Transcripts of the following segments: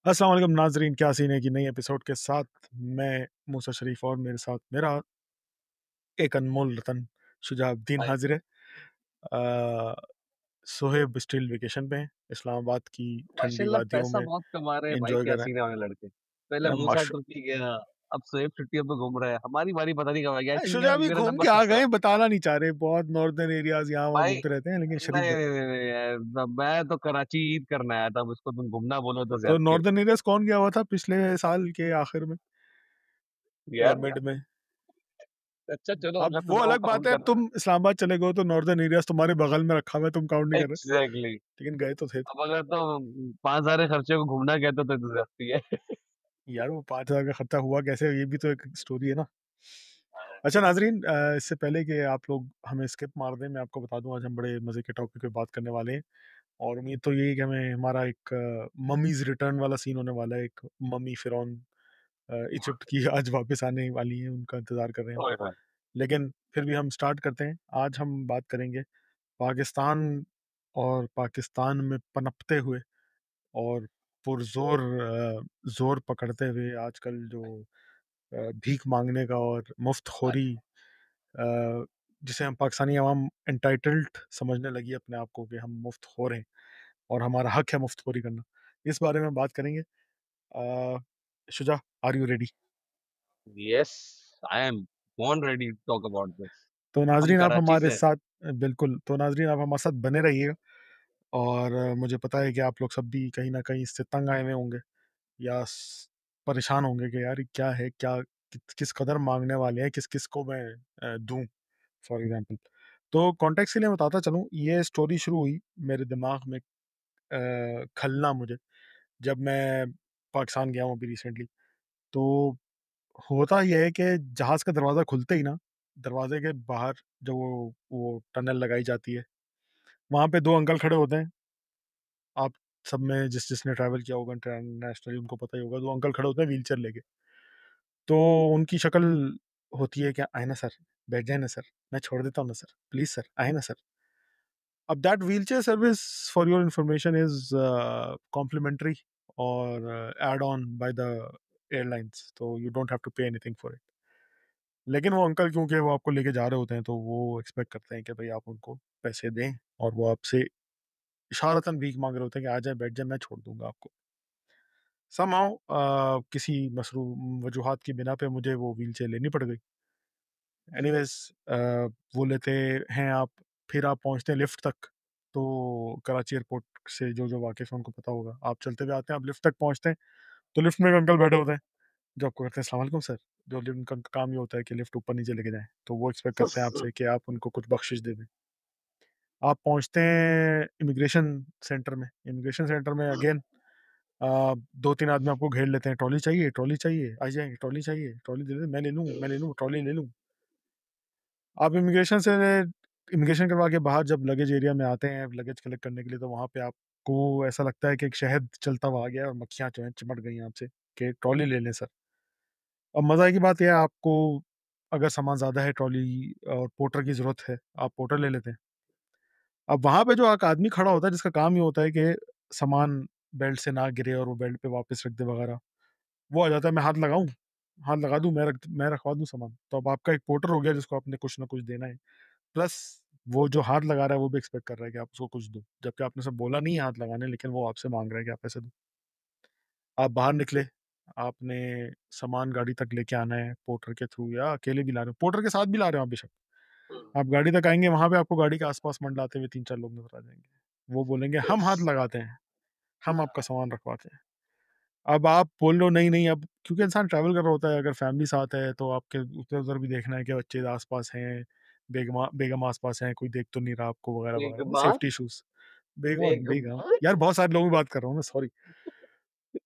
अस्सलाम वालेकुम नाजरीन, क्या सीन है कि नई एपिसोड के साथ मैं मूसा शरीफ और मेरे साथ मेरा एक अनमोल रतन शुजाउद्दीन भाई हाजिर है। अ, सोहेब स्टिल वेकेशन पे हैं, इस्लामाबाद की ठंडी माशाल्लाह वादियों पैसा में बहुत कमा रहे हैं भाई, एंजॉय क्या कर रहे सीन है हमारे लड़के। पहले हैं। मूसा टूटी गया, अब सोएब छुट्टियों पे घूम रहा है। हमारी बारी पता नहीं कब आएगी। आई थिंक शुजा भी मेरा घूम नंबर के आ 17। गए, बताना नहीं चाह रहे, बहुत नॉर्दर्न एरियाज यहाँ वहाँ भाई घूमते रहते हैं, लेकिन शरीफ नहीं भाई। नहीं नहीं, नहीं यार, मैं तो कराची ईद करने आया था। अब उसको तुम घूमना बोलो तो तो ज्यादती नॉर्दर्न होगी। एरियाज कौन गया हुआ था पिछले साल के आखिर में या यार मिड में? अच्छा चलो, अब अगर वो तुम अलग बात काउंट है, अब करना तुम इस्लामाबाद चले गए हो तो नॉर्दर्न एरियाज तुम्हारे बगल में रखा हुआ है, तुम काउंट नहीं है कर रहे, एग्जैक्टली। लेकिन गए तो थे। अब अगर तुम 5,000 खर्चे को घूमना कहते तो ज्यादती है। यार वो 5,000 का खर्चा हुआ कैसे, ये भी तो एक स्टोरी है ना। अच्छा नाजरीन, इससे पहले कि आप लोग हमें स्किप मार दें, मैं आपको बता दूं आज हम बड़े मजे के टॉपिक पे बात करने वाले हैं। और उम्मीद तो यही है कि हमें हमारा एक मम्मीज रिटर्न वाला सीन होने वाला है। एक मम्मी फिरौन इजिप्ट की आज वापस आने वाली है, उनका इंतजार कर रहे हैं हम। ओए होए। लेकिन फिर भी हम स्टार्ट करते हैं। आज हम बात करेंगे पाकिस्तान और पाकिस्तान में पनपते हुए और पुरजोर जोर पकड़ते हुए आजकल जो भीख मांगने का और मुफ्तखोरी, अ, जिसे हम पाकिस्तानी अवाम एंटाइटल्ड समझने लगी है अपने आप को कि हम मुफ्त हो रहे हैं और हमारा हक है मुफ्तखोरी करना। इस बारे में बात करेंगे। Shuja, are you ready? Yes, I am born ready to talk about this। तो हम नाजरीन आप कराची हमारे से हैं। साथ बिल्कुल, तो नाजरीन आप हमारे साथ बने रहिएगा। और मुझे पता है कि आप लोग सब भी कहीं ना कहीं इससे तंग आए हुए होंगे या परेशान होंगे कि यार ये क्या है, क्या किस कदर मांगने वाले हैं, किस किस को मैं दूं, फॉर एग्जांपल। तो कॉन्टेक्स्ट के लिए मैं बताता चलूं, ये स्टोरी शुरू हुई मेरे दिमाग में खलना मुझे जब मैं पाकिस्तान गया हूँ अभी रिसेंटली। तो होता यह है कि जहाज़ का दरवाज़ा खुलते ही ना, दरवाजे के बाहर जो वो टनल लगाई जाती है, वहाँ पे 2 अंकल खड़े होते हैं। आप सब में जिसने ट्रैवल किया होगा इंटरनेशनली उनको पता ही होगा, 2 अंकल खड़े होते हैं व्हीलचेयर लेके। तो उनकी शक्ल होती है कि आए ना सर, बैठ जाए ना सर, मैं छोड़ देता हूँ ना सर, प्लीज़ सर, आए ना सर। अब that wheelchair service for your information is complimentary और add on by the airlines, तो you don't have to pay anything for it. लेकिन वो अंकल क्योंकि वो आपको लेके जा रहे होते हैं, तो वो एक्सपेक्ट करते हैं कि भई आप उनको पैसे दें और वो आपसे इशारतन भीख माँग रहे होते हैं कि आ जाए, बैठ जाए, मैं छोड़ दूँगा आपको। समहाउ किसी मसरू वजूहात की बिना पे मुझे वो व्हीलचेयर लेनी पड़ गई। एनीवेज़, वो लेते हैं आप, फिर आप पहुँचते हैं लिफ्ट तक। तो कराची एयरपोर्ट से जो वाकिफ़ है उनको पता होगा। आप चलते हुए आते हैं, आप लिफ्ट तक पहुँचते हैं, तो लिफ्ट में एक अंकल बैठे होते हैं, जो आपको कहते हैं अस्सलाम वालेकुम सर। जो उनका काम ये होता है कि लिफ्ट ऊपर-नीचे लेके जाएँ, तो वो एक्सपेक्ट करते हैं आपसे कि आप उनको कुछ बख्शिश दे दें। आप पहुँचते हैं इमिग्रेशन सेंटर में। इमिग्रेशन सेंटर में अगेन 2-3 आदमी आपको घेर लेते हैं, ट्रॉली चाहिए, आ जाएँ, ट्रॉली चाहिए, ट्रॉली दे दें, मैं ले लूँ, ट्रॉली ले लूँ। आप इमिग्रेशन करवा के बाहर जब लगेज एरिया में आते हैं, लगेज कलेक्ट करने के लिए, तो वहाँ पे आपको ऐसा लगता है कि एक शहद चलता हुआ आ गया है और मक्खियाँ जो हैं चिमट गई हैं आपसे कि ट्रॉली ले लें सर। अब मज़े की बात ये है, आपको अगर सामान ज़्यादा है, ट्रॉली और पोर्टर की ज़रूरत है, आप पोर्टर ले लेते हैं। अब वहाँ पे जो एक आदमी खड़ा होता है जिसका काम ये होता है कि सामान बेल्ट से ना गिरे और वो बेल्ट पे वापस रख दे वगैरह, वो आ जाता है, मैं हाथ लगाऊँ? हाथ लगा दूँ, मैं रखवा दूँ सामान। तो अब आपका एक पोर्टर हो गया जिसको आपने कुछ ना कुछ देना है। प्लस वो जो हाथ लगा रहा है वो भी एक्सपेक्ट कर रहा है कि आप उसको कुछ दो। जबकि आपने उसे बोला नहीं है हाथ लगाने, लेकिन वो आपसे माँग रहा है कि आप पैसे दो। आप बाहर निकले, आपने सामान गाड़ी तक लेके आना है पोर्टर के थ्रू या अकेले भी ला रहे हो, पोर्टर के साथ भी ला रहे हो आप बेशक। आप गाड़ी तक आएँगे, वहाँ पे आपको गाड़ी के आस-पास मंडलाते हुए 3-4 लोग नज़र आ जाएँगे। वो बोलेंगे हम हाथ लगाते हैं, हम आपका सामान रखवाते हैं। अब आप बोल रहे हो नहीं, नहीं, अब क्योंकि इंसान ट्रैवल कर रहा होता है, अगर फैमिली साथ है तो आपके इधर-उधर भी देखना है कि बच्चे आस-पास हैं, बेगमा बेगम आस-पास हैं, कोई देख तो नहीं रहा आपको वगैरह-वगैरह, मतलब बेगमां सेफ्टी इश्यूज़। बेगम बेगम बेगमां यार बहुत सारे लोगों की बात कर रहा हूँ मैं, सॉरी।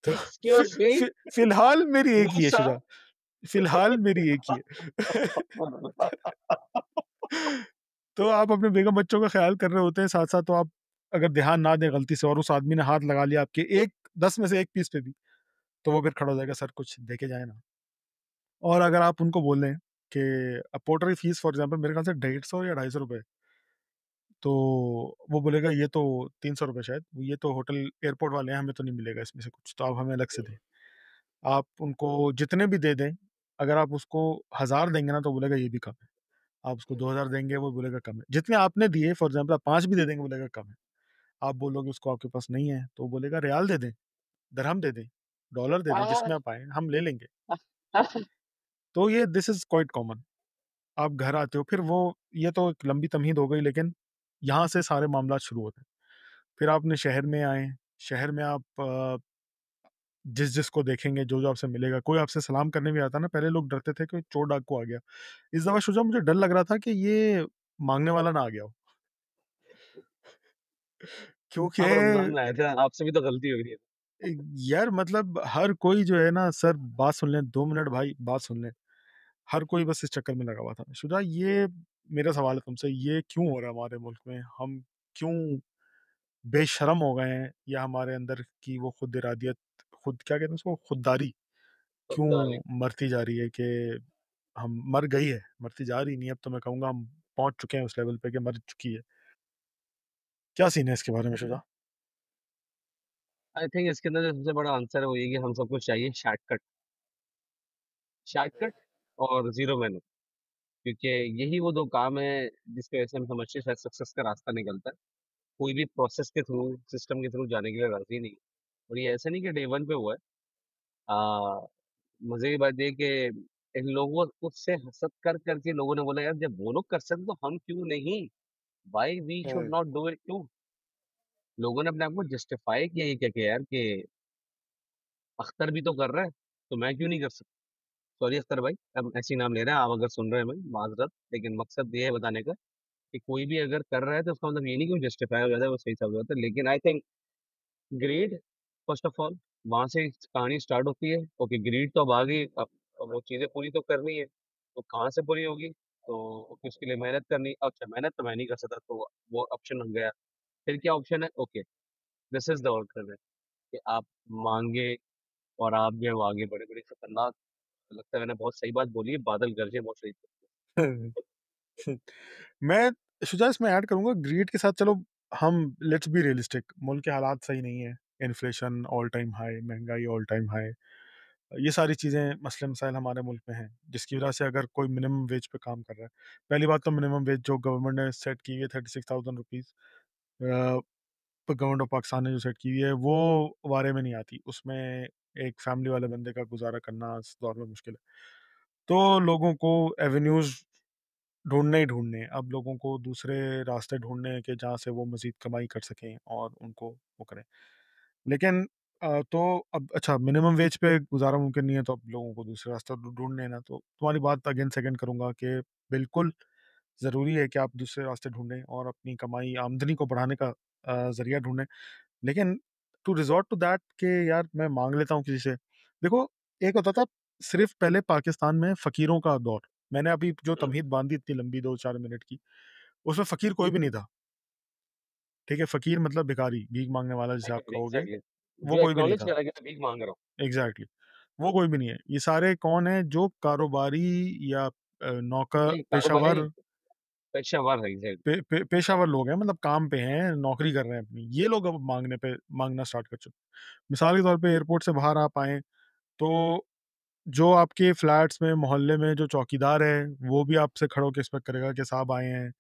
तो एक्सक्यूज मी फिलहाल मेरी एक ही है मूसा। शुजा, फिलहाल मेरी एक ही है। तो आप अपने बेगम बच्चों का ख़्याल कर रहे होते हैं साथ-साथ, तो आप अगर ध्यान ना दें गलती से और उस आदमी ने हाथ लगा लिया आपके एक 10 में से 1 पीस पे भी, तो वो फिर खड़ा हो जाएगा, सर कुछ दे के जाएँ ना। और अगर आप उनको बोलें कि पोर्टर की फ़ीस फॉर एग्ज़ाम्पल मेरे ख़्याल से 150 या ₹250, तो वो बोलेगा ये तो ₹300 शायद, ये तो होटल एयरपोर्ट वाले हैं, हमें तो नहीं मिलेगा इसमें से कुछ, तो आप हमें अलग से दें। आप उनको जितने भी दे दें, अगर आप उसको 1000 देंगे ना तो बोलेगा ये भी कम है। आप उसको 2000 देंगे वो बोलेगा कम है। जितने आपने दिए फॉर एग्ज़ाम्पल आप 5 भी दे देंगे बोलेगा कम है। आप बोलोगे उसको आपके पास नहीं है, तो वो बोलेगा रियाल दे दें, दिरहम दे दें, डॉलर दे दें, आह! जिसमें आप आएँ, हम ले लेंगे। तो ये दिस इज़ क्वाइट कॉमन। आप घर आते हो, फिर वो ये तो एक लंबी तमहीद हो गई, लेकिन यहाँ से सारे मामलात शुरू होते हैं। फिर आप अपने शहर में आए, शहर में आप जिस-जिसको देखेंगे, जो-जो आपसे मिलेगा, कोई आपसे सलाम करने भी आता है ना, पहले लोग डरते थे कि चोर डाकू आ गया। इस दफ़ा शुजा मुझे डर लग रहा था कि ये माँगने वाला ना आ गया हो। क्योंकि आप रमज़ान में आए थे, आपसे भी तो गलती हुई थी। ए, यार मतलब हर कोई जो है ना, सर बात सुन लें, 2 मिनट भाई बात सुन लें। हर कोई बस इस चक्कर में लगा हुआ था। शुजा ये मेरा सवाल है तुमसे, ये क्यों हो रहा है हमारे मुल्क में? हम क्यों बेशर्म हो गए हैं, या हमारे अंदर की वो खुद इरादियत, खुद क्या कहते हैं उसको, खुददारी गद्दारी। क्यों मरती जा रही है कि हम मर गई है, मरती जा रही नहीं है, अब तो मैं कहूँगा हम पहुँच चुके हैं उस लेवल पे कि मर चुकी है। क्या सीन है इसके बारे में शुजा? आई थिंक इसके अंदर जो सबसे बड़ा आंसर है वो ये है कि हम सबको चाहिए शॉर्टकट, शॉर्टकट और ज़ीरो मेहनत। क्योंकि यही वो 2 काम है जिसकी वजह से हम समझते हैं शायद सक्सेस का रास्ता निकलता है। कोई भी प्रोसेस के थ्रू, सिस्टम के थ्रू जाने के लिए राज़ी नहीं है। और ये ऐसा नहीं कि डे 1 पे हुआ है। अ, मज़े की बात ये है कि इन लोगों उससे हसद कर के लोगों ने बोला यार जब वो लोग कर सकते तो हम क्यों नहीं? व्हाई वी शुड हुँ। Not do it too? लोगों ने अपने आप को जस्टिफाई किया ये कह के यार कि अख्तर भी तो कर रहा है, तो मैं क्यों नहीं कर सकता? सॉरी अख्तर भाई, हम ऐसे ही नाम ले रहे हैं, आप अगर सुन रहे हैं हमें माज़रत, लेकिन मकसद ये है बताने का कि कोई भी अगर कर रहा है तो उसका मतलब ये नहीं कि वो जस्टिफाई हो जाता है, वो सही साबित हो जाता है। लेकिन I think greed first of all वहाँ से कहानी स्टार्ट होती है। ओके ग्रीड तो अब आ गई, अब वो चीज़ें पूरी तो करनी है, तो कहाँ से पूरी होगी? तो ओके उसके लिए मेहनत करनी, अच्छा मेहनत तो मैं नहीं कर सकता तो वो ऑप्शन बन गया। फिर क्या ऑप्शन है? Okay this is the alternate कि आप माँगे और आप जो है वो आगे बढ़े। बड़ी खतरनाक लगता है, मैंने बहुत सही बात बोली है, बादल गरजे बहुत सही। मैं शुजा इसमें ऐड करूँगा ग्रीड के साथ, चलो हम लेट्स बी रियलिस्टिक, मुल्क के हालात सही नहीं है। इन्फ्लेशन ऑल टाइम हाई, महँगाई ऑल टाइम हाई। ये सारी चीज़ें मसले-मसाइल हमारे मुल्क में हैं, जिसकी वजह से अगर कोई मिनिमम वेज पे काम कर रहा है, पहली बात तो मिनिमम वेज जो गवर्नमेंट ने सेट की है ₹36,000 अ, गवर्नमेंट ऑफ पाकिस्तान ने जो सेट की हुई है, वो वारे में नहीं आती। उसमें एक फैमिली वाले बंदे का गुज़ारा करना इस दौर में मुश्किल है। तो लोगों को एवेन्यूज़ ढूँढने ही ढूँढने हैं। अब लोगों को दूसरे रास्ते ढूँढने हैं कि जहाँ से वो मज़ीद कमाई कर सकें और उनको वो करें। लेकिन तो अब अच्छा मिनिमम वेज पे गुज़ारा मुमकिन नहीं है, तो अब लोगों को दूसरे रास्ते ढूँढने हैं ना, तो तुम्हारी बात अगेन सेकंड करूँगा कि बिल्कुल ज़रूरी है कि आप दूसरे रास्ते ढूँढें और अपनी कमाई, आमदनी को बढ़ाने का ज़रिया ढूँढें। लेकिन टू रिज़ॉर्ट टू दैट कि यार मैं माँग लेता हूँ किसी से। देखो, एक होता था सिर्फ़ पहले पाकिस्तान में फ़कीरों का दौर। मैंने अभी जो हुँ, तमहीद बाँधी इतनी लंबी 2-4 मिनट की, उसमें फ़कीर कोई भी नहीं था। ठीक है? फ़कीर मतलब भिखारी, भीख माँगने वाला जिसे आप एग्ज़ैक्टली, कहोगे, एग्ज़ैक्टली। वो जो कोई भी नहीं एक्नॉलेज था। करा कि मैं भीख माँग रहा हूँ। एग्ज़ैक्टली, वो कोई भी नहीं है। ये सारे कौन हैं जो कारोबारी या नौकर नहीं, कारोबारी नहीं, पेशेवर, पेशेवर है एग्ज़ैक्टली। पेशेवर लोग हैं, मतलब काम पे हैं, नौकरी कर रहे हैं अपनी। ये लोग अब माँगना स्टार्ट कर चुके हैं। मिसाल के तौर पे एयरपोर्ट से बाहर आप आएँ, तो जो आपके फ्लैट्स में, मोहल्ले में जो चौकीदार है, वो भी आपसे खड़े होके एक्सपेक्ट करेगा कि साहब आए हैं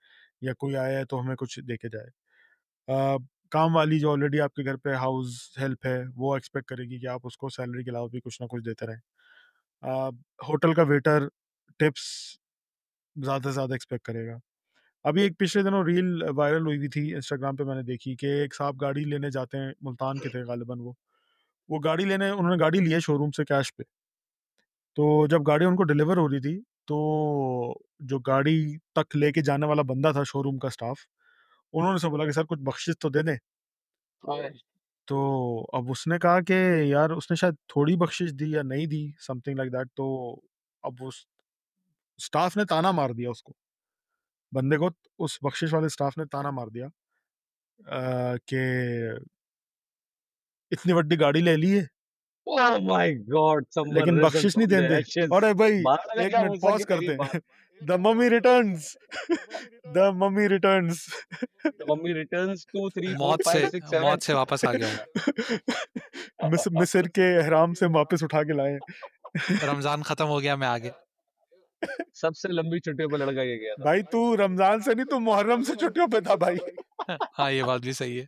या कोई आया है तो हमें कुछ दे के जाए। अ, काम वाली जो ऑलरेडी आपके घर पे हाउस हेल्प है, वो एक्सपेक्ट करेगी कि आप उसको सैलरी के अलावा भी कुछ ना कुछ देते रहें। अ, होटल का वेटर टिप्स ज़्यादा से ज़्यादा एक्सपेक्ट करेगा। अभी एक पिछले दिनों रील वायरल हुई हुई थी इंस्टाग्राम पे, मैंने देखी कि एक साहब गाड़ी लेने जाते हैं, मुल्तान के थे गालिबन वो। वो गाड़ी लेने उन्होंने गाड़ी ली है शोरूम से कैश पे। तो जब गाड़ी उनको डिलीवर हो रही थी, तो जो गाड़ी तक लेके जाने वाला बंदा था, शोरूम का स्टाफ, उन्होंने उससे बोला कि सर कुछ बख्शिश तो दे दें। और तो अब उसने कहा कि यार उसने शायद थोड़ी बख्शिश दी या नहीं दी, समथिंग लाइक दैट। तो अब उस स्टाफ ने ताना मार दिया उसको, बंदे को, उस बख्शिश वाले स्टाफ ने ताना मार दिया कि इतनी बड़ी गाड़ी ले ली है ओह माय गॉड, लेकिन सममराइज़ेशन बख्शिश नहीं फ्रॉम द देंगे। एशेज़। अरे भाई बाहर लगा 1 क्या मिनट मुँह पॉज़ की मेरी करते बात। हैं। The mummy returns. The mummy returns. The mummy returns 2 3 4 मौत 5 से 6 मौत 7। से वापस आ गया हूँ। मिस्र के एहराम से वापस उठा के लाए। रमजान खत्म हो गया, मैं आ गया। सबसे लंबी छुट्टियों पे लड़का ये गया था। भाई तू रमजान से नहीं, तू मुहर्रम से छुट्टियों पे था भाई। हाँ, ये बात भी सही है।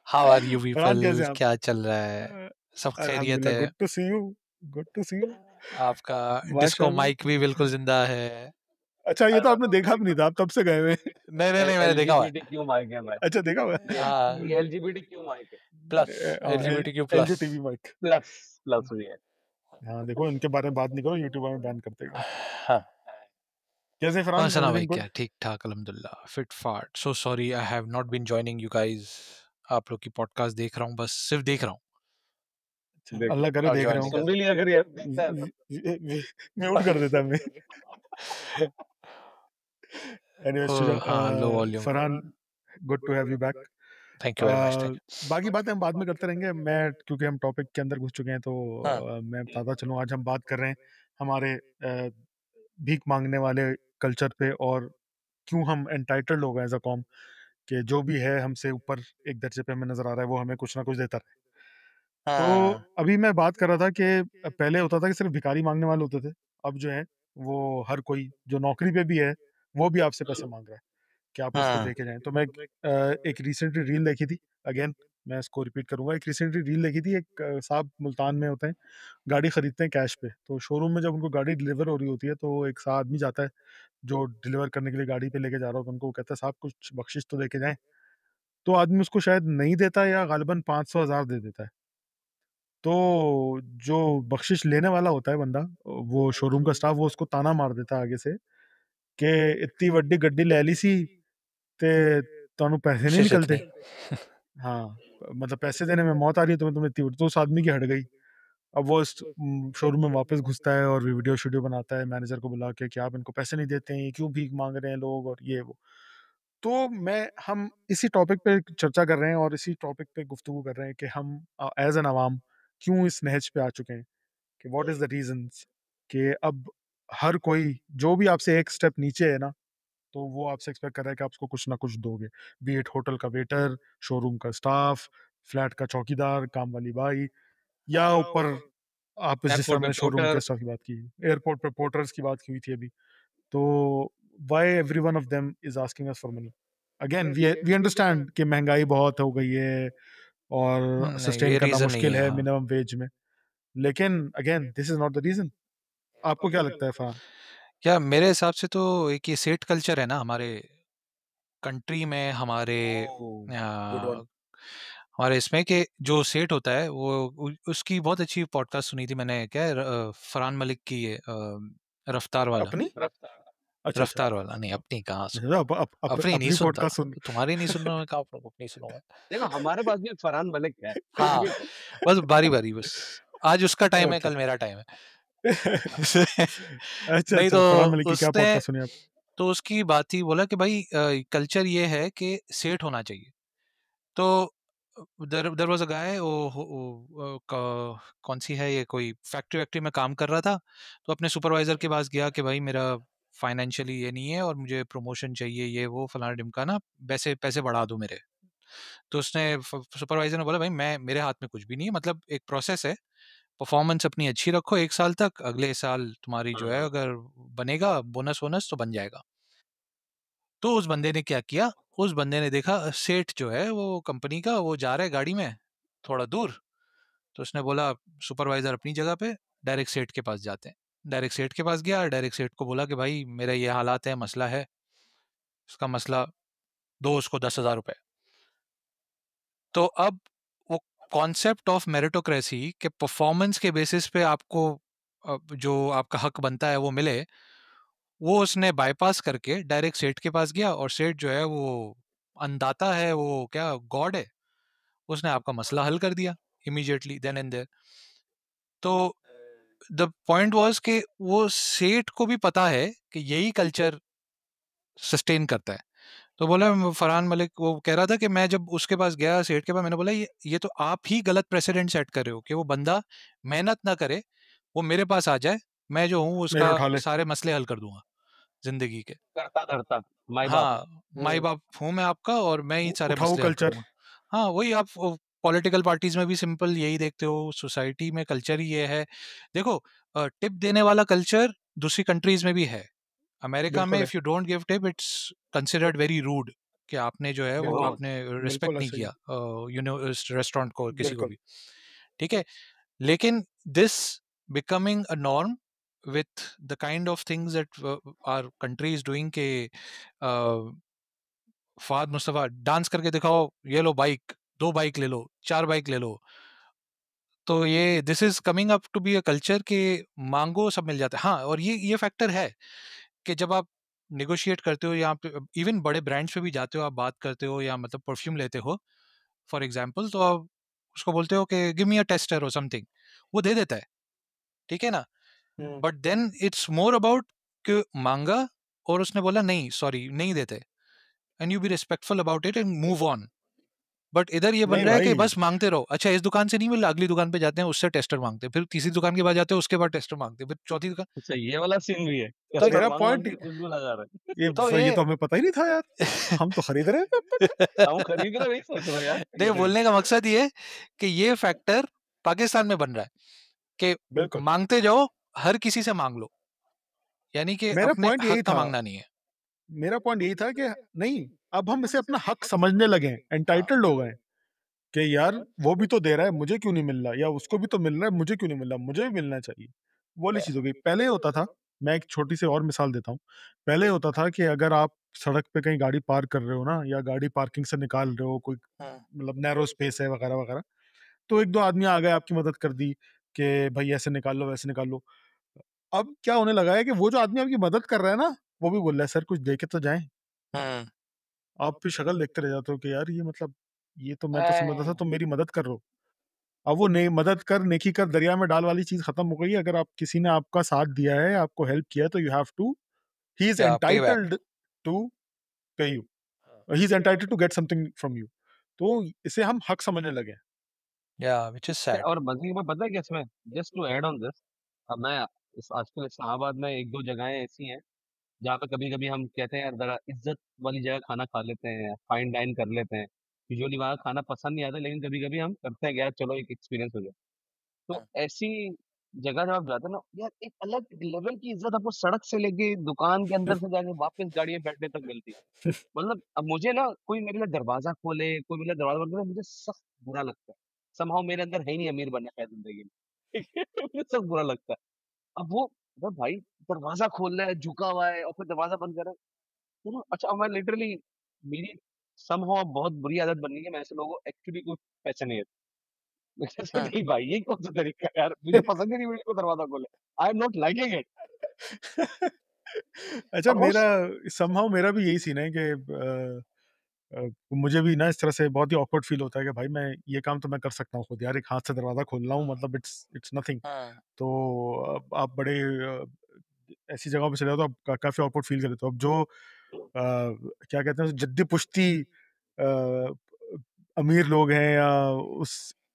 हाउ आर यू फरहान कैसे पीपल, हैं आप? क्या चल रहा है? सब खैरियत अल्हम्दुलिल्लाह, है? Good to see you. Good to see you. आपका डिस्को माइक माशाल्लाह। भी बिल्कुल जिंदा है। अच्छा, ये तो आपने देखा भी नहीं था, आप तब से गए हुए हैं। नहीं नहीं नहीं, मैंने देखा हुआ है। एलजीबीटीक्यू माइक है भाई। अच्छा, देखा हुआ है। हाँ, ये एलजीबीटीक्यू माइक है। प्लस हाँ, LGBTQ LG plus. TV mic. Plus plus भी है। हाँ, देखो इनके बारे में बात नहीं करो, यूट्यूब में बैन कर देगा। हाँ। कैसे और फरहान, सुना भाई, एवरीथिंग गुड? क्या ठीक ठाक अल्हम्दुलिल्लाह, फिट फाट। So sorry I have not been joining you guys. आप लोग की पॉडकास्ट देख रहा हूँ, बस सिर्फ देख रहा हूँ। देखो, अल्लाह करे और देख ज्वाइन रहे नहीं हो। कर सुन भी लिया अगर ये दिखता है तो। म्यूट कर देता मैं। एनीवेज सकता। हाँ, low volume. Farhan, good to have you back. Thank you very much, thank बाकी बातें हम बाद में करते रहेंगे। मैं क्योंकि हम टॉपिक के अंदर घुस चुके हैं तो यू। हाँ मैं बताता चलूँ, आज हम बात कर रहे हैं हमारे भीख मांगने वाले कल्चर पे, और क्यों हम एंटाइटल्ड हो गए एज अ कॉम, कि जो भी है हमसे ऊपर एक दर्जे पे हमें नजर आ रहा है वो हमें कुछ ना कुछ देता रहे। तो हाँ अभी मैं बात कर रहा था कि पहले होता था कि सिर्फ भिखारी मांगने वाले होते थे। अब जो है वो हर कोई जो नौकरी पे भी है वो भी आपसे पैसे मांग रहा है कि आप उसको हाँ दे के जाएं। तो मैं एक रिसेंटली रील देखी थी। अगेन मैं इसको रिपीट करूंगा। एक रिसेंटली रील देखी थी, एक साहब मुल्तान में होते हैं, गाड़ी खरीदते हैं कैश पे। तो शोरूम में जब उनको गाड़ी डिलीवर हो रही होती है तो एक सा आदमी जाता है जो डिलीवर करने के लिए गाड़ी पे लेके जा रहा होता है। उनको वो कहता है साहब कुछ बख्शिश तो दे के जाएं। तो आदमी उसको शायद नहीं देता या गालिबन 500 हज़ार दे देता है। तो जो बख्शिश लेने वाला होता है बंदा, वो शोरूम का स्टाफ, वो उसको ताना मार देता है आगे से कि इतनी वड्डी गड्डी ले ली सी ते ਤੁਹਾਨੂੰ पैसे नहीं शिशित निकलते। नहीं। हाँ, मतलब पैसे देने में मौत आ रही है तुम्हें, इतनी तो उस आदमी की हट गई। अब वो इस शोरूम में वापस घुसता है और वीडियो बनाता है मैनेजर को बुला के कि आप इनको पैसे नहीं देते हैं, ये क्यों भीख मांग रहे हैं लोग और ये वो। तो हम इसी टॉपिक पे चर्चा कर रहे हैं और इसी टॉपिक पे गुफ्तगू कर रहे हैं कि हम एज एन अवाम क्यों इस नहज पे आ चुके हैं, कि व्हाट इज द रीजंस कि अब हर कोई जो भी आपसे एक स्टेप नीचे है ना, तो वो आपसे एक्सपेक्ट कर रहा है कि आप उसको कुछ ना कुछ दोगे। बी इट होटल का वेटर, शोरूम का स्टाफ, फ्लैट का चौकीदार, काम वाली बाई, या ऊपर आप जिस तरह एयरपोर्ट पे मैंने शोरूम के पोर्टर। स्टाफ की बात की, एयरपोर्ट पे पोर्टर्स की बात की हुई थी अभी। तो why every one of them is asking us for money. Again we understand कि महंगाई बहुत हो गई है और नहीं, सस्टेन ये करना रीजन नहीं मुश्किल है। है हाँ, मिनिमम वेज में। लेकिन again this is not the reason. आपको क्या लगता है फरहान? या मेरे हिसाब से तो एक ये सेट कल्चर है ना हमारे कंट्री में, ओह, गुड वन। हमारे इसमें कि जो सेट होता है वो उसकी बहुत अच्छी पॉडकास्ट सुनी थी मैंने, क्या है, फरहान मलिक की, ये रफ्तार वाला। अपनी? अच्छा, अच्छा। रफ्तार वाला नहीं, अपनी कहाँ अच्छा, सुनूंगा। अपनी नहीं अपनी सुनता। पॉडकास्ट सुन। तुम्हारी नहीं सुन रहा मैं, कहाँ अपनी सुनूंगा। देखो हमारे पास भी एक फरहान मलिक है। हाँ, बस बारी बारी, बस आज उसका टाइम है, ओके। कल मेरा टाइम है। अच्छा, नहीं अच्छा, तो फरहान मलिक की क्या उसने, पॉडकास्ट सुनी आप? तो उसकी बात थी, बोला कि भाई कल्चर ये है कि सेठ होना चाहिए। तो देयर देयर वाज अ गाय, कौन सी है ये, कोई फैक्ट्री वैक्ट्री में काम कर रहा था। तो अपने सुपरवाइजर के पास गया कि भाई मेरा फाइनेंशियली ये नहीं है और मुझे प्रमोशन चाहिए, ये वो फलाना ढिमकाना, पैसे पैसे बढ़ा दो मेरे। तो उसने, सुपरवाइजर ने बोला भाई मैं, मेरे हाथ में कुछ भी नहीं है, मतलब एक प्रोसेस है, परफॉर्मेंस अपनी अच्छी रखो 1 साल तक, अगले साल तुम्हारी जो है अगर बनेगा बोनस वोनस तो बन जाएगा। तो उस बंदे ने क्या किया, उस बंदे ने देखा सेठ जो है वो कंपनी का, वो जा रहा है गाड़ी में थोड़ा दूर। तो उसने बोला सुपरवाइजर अपनी जगह पे, डायरेक्ट सेठ के पास जाते हैं। डायरेक्ट सेठ के पास गया, डायरेक्ट सेठ को बोला कि भाई मेरा ये हालात है, मसला है, इसका मसला दो उसको 10,000 रुपए। तो अब वो कॉन्सेप्ट ऑफ मेरिटोक्रेसी के परफॉर्मेंस के बेसिस पे आपको जो आपका हक बनता है वो मिले, वो उसने बाईपास करके डायरेक्ट सेठ के पास गया। और सेठ जो है वो अंदाता है, वो क्या गॉड है, उसने आपका मसला हल कर दिया इमीडिएटली देन एंड देयर। तो द पॉइंट वाज कि वो सेठ को भी पता है कि यही कल्चर सस्टेन करता है। तो बोला फरहान मलिक वो कह रहा था कि मैं जब उसके पास गया सेठ के पास, मैंने बोला ये तो आप ही गलत प्रेसिडेंट सेट कर रहे हो कि वो बंदा मेहनत ना करे, वो मेरे पास आ जाए, मैं जो हूँ मेल उसका उठा ले। सारे मसले हल कर दूंगा जिंदगी के। करता करता माई बाप। हाँ, माई हम्म, बाप हूँ मैं आपका और मैं ही सारे उठाऊ मसले हल कर कल्चर। दूंगा। हाँ, वही आप पॉलिटिकल पार्टीज में भी सिंपल यही देखते हो, सोसाइटी में कल्चर ही ये है। देखो, टिप देने वाला कल्चर दूसरी कंट्रीज में भी है। अमेरिका में बिल्कुल है, if you don't give tip it's considered very rude, कि आपने जो है वो बिल्कुल, आपने बिल्कुल रिस्पेक्ट नहीं ऐसे ही किया है, रेस्टोरेंट को, किसी को बिल्कुल। भी। ठीक है, लेकिन this becoming a norm with the kind of things that our country is doing के फहद मुस्तफा डांस करके दिखाओ, ये लो बाइक, 2 बाइक ले लो, 4 बाइक ले लो। तो ये this is coming up to be a culture के मांगो सब मिल जाता है। हाँ, और ये फैक्टर है कि जब आप नेगोशिएट करते हो या पे इवन बड़े ब्रांड्स पे भी जाते हो, आप बात करते हो या मतलब परफ्यूम लेते हो फॉर एग्जांपल, तो आप उसको बोलते हो कि give me a tester or something, वो दे देता है, ठीक है ना? Hmm, but then it's more about कि मांगा और उसने बोला नहीं सॉरी नहीं देते, and you be respectful about it and move on. But इधर ये बन नहीं रहा है कि भाई, बस मांगते रहो, अच्छा इस दुकान से नहीं मिला, अगली दुकान पे जाते हैं उससे टेस्टर मांगते हैं, फिर तीसरी दुकान के बाद जाते हैं उसके बाद टेस्टर मांगते हैं, फिर चौथी दुकान। अच्छा ये वाला सीन भी है, तो टेस्टर मेरा मांग मांग पॉइंट के खुशबू लगा रहे ये हैं। तो ये ये तो हमें पता ही नहीं था यार, हम तो खरीद रहे थे अब तक। हम खरीद रहे नहीं सोच रहे यार नहीं, ये। बोलने का मकसद ये कि ये फैक्टर पाकिस्तान में बन रहा है कि बिल्कुल, मांगते जाओ, हर किसी से मांग लो, यानी कि मेरा अपने पॉइंट हक यही का था, मांगना नहीं है। मेरा पॉइंट यही था कि नहीं, अब हम इसे अपना हक समझने लगे हैं, एंटाइटल्ड हो गए हैं कि यार वो भी तो दे रहा है, मुझे क्यों नहीं मिल रहा, या उसको भी तो मिल रहा है, मुझे क्यों नहीं मिल रहा, मुझे भी मिलना चाहिए। वो वाली चीज़ हो गई। पहले होता था, मैं एक छोटी सी और मिसाल देता हूँ, पहले होता था कि अगर आप सड़क पे कहीं गाड़ी पार्क कर रहे हो ना, या गाड़ी पार्किंग से निकाल रहे हो, कोई हम्म, मतलब नैरो स्पेस है वगैरह वगैरह, तो 1-2 आदमी आ गए, आपकी मदद कर दी कि भाई ऐसे निकाल लो, वैसे निकाल लो। अब क्या होने लगा है कि वो जो आदमी आपकी मदद कर रहा है ना, वो भी बोल रहा है सर कुछ दे के तो जाएँ। हम्म, आप फिर शक्ल देखते रह जाते हो कि यार ये मतलब, ये तो मैं तो समझता था ऐ, तुम मेरी मदद कर रहे हो। अब वो ने मदद कर नेकी कर दरिया में डाल वाली चीज़ खत्म हो गई है। अगर आप किसी ने आपका साथ दिया है, आपको हेल्प किया है, तो you have to, he is या pay back. Entitled to pay you. He is entitled to get something from you. तो इसे हम हक समझने लगे हैं। या व्हिच इज सैड। और मजे में पता है क्या इसमें, just to add on this, अब मैं आजकल इस्लामाबाद में एक दो जगहें ऐसी हैं जहाँ पे कभी कभी हम कहते हैं यार जरा इज्जत वाली जगह खाना खा लेते हैं, फाइन डाइन कर लेते हैं। यूजुअली वहाँ खाना पसंद नहीं आता, लेकिन कभी कभी हम करते हैं कि यार चलो एक एक्सपीरियंस हो जाए। तो ऐसी जगह जब आप जाते हैं ना यार, एक अलग लेवल की इज्जत आपको सड़क से लेके दुकान के अंदर से जाके वापस गाड़ी में बैठने तक मिलती है। मतलब अब मुझे ना कोई मेरे लिए दरवाजा खोले, कोई मेरे लिए दरवाजा बंद करे, मुझे सख्त बुरा लगता है। समहाउ मेरे अंदर है ही नहीं अमीर बनने का जिंदगी में। ठीक है? मुझे सख्त बुरा लगता है। अब वो, अरे भाई दरवाजा खोल रहा है, झुका हुआ है और फिर दरवाजा बंद कर रहा है। तो ना अच्छा, अब मैं लिटरली, मेरी समहाउ बहुत बुरी आदत बन गई है, मैं ऐसे लोगों को एक्चुअली कोई पैसे नहीं देता। मैं कहता नहीं भाई ये कौन सा तरीका है यार, मुझे पसंद ही नहीं मेरे को दरवाजा खोले। I am not liking it. अच्छा, और मेरा समहाउ मेरा भी यही सीन है कि मुझे भी ना इस तरह से बहुत ही ऑकवर्ड फील होता है कि भाई मैं ये काम तो मैं कर सकता हूँ खुद यार, एक हाथ से दरवाज़ा खोल रहा हूँ, मतलब इट्स इट्स नथिंग। तो अब आप बड़े ऐसी जगहों पे चले जाओ तो आप काफ़ी ऑकवर्ड फील कर लेते हो। अब जो क्या कहते हैं, जद्दी पुश्ती अमीर लोग हैं, या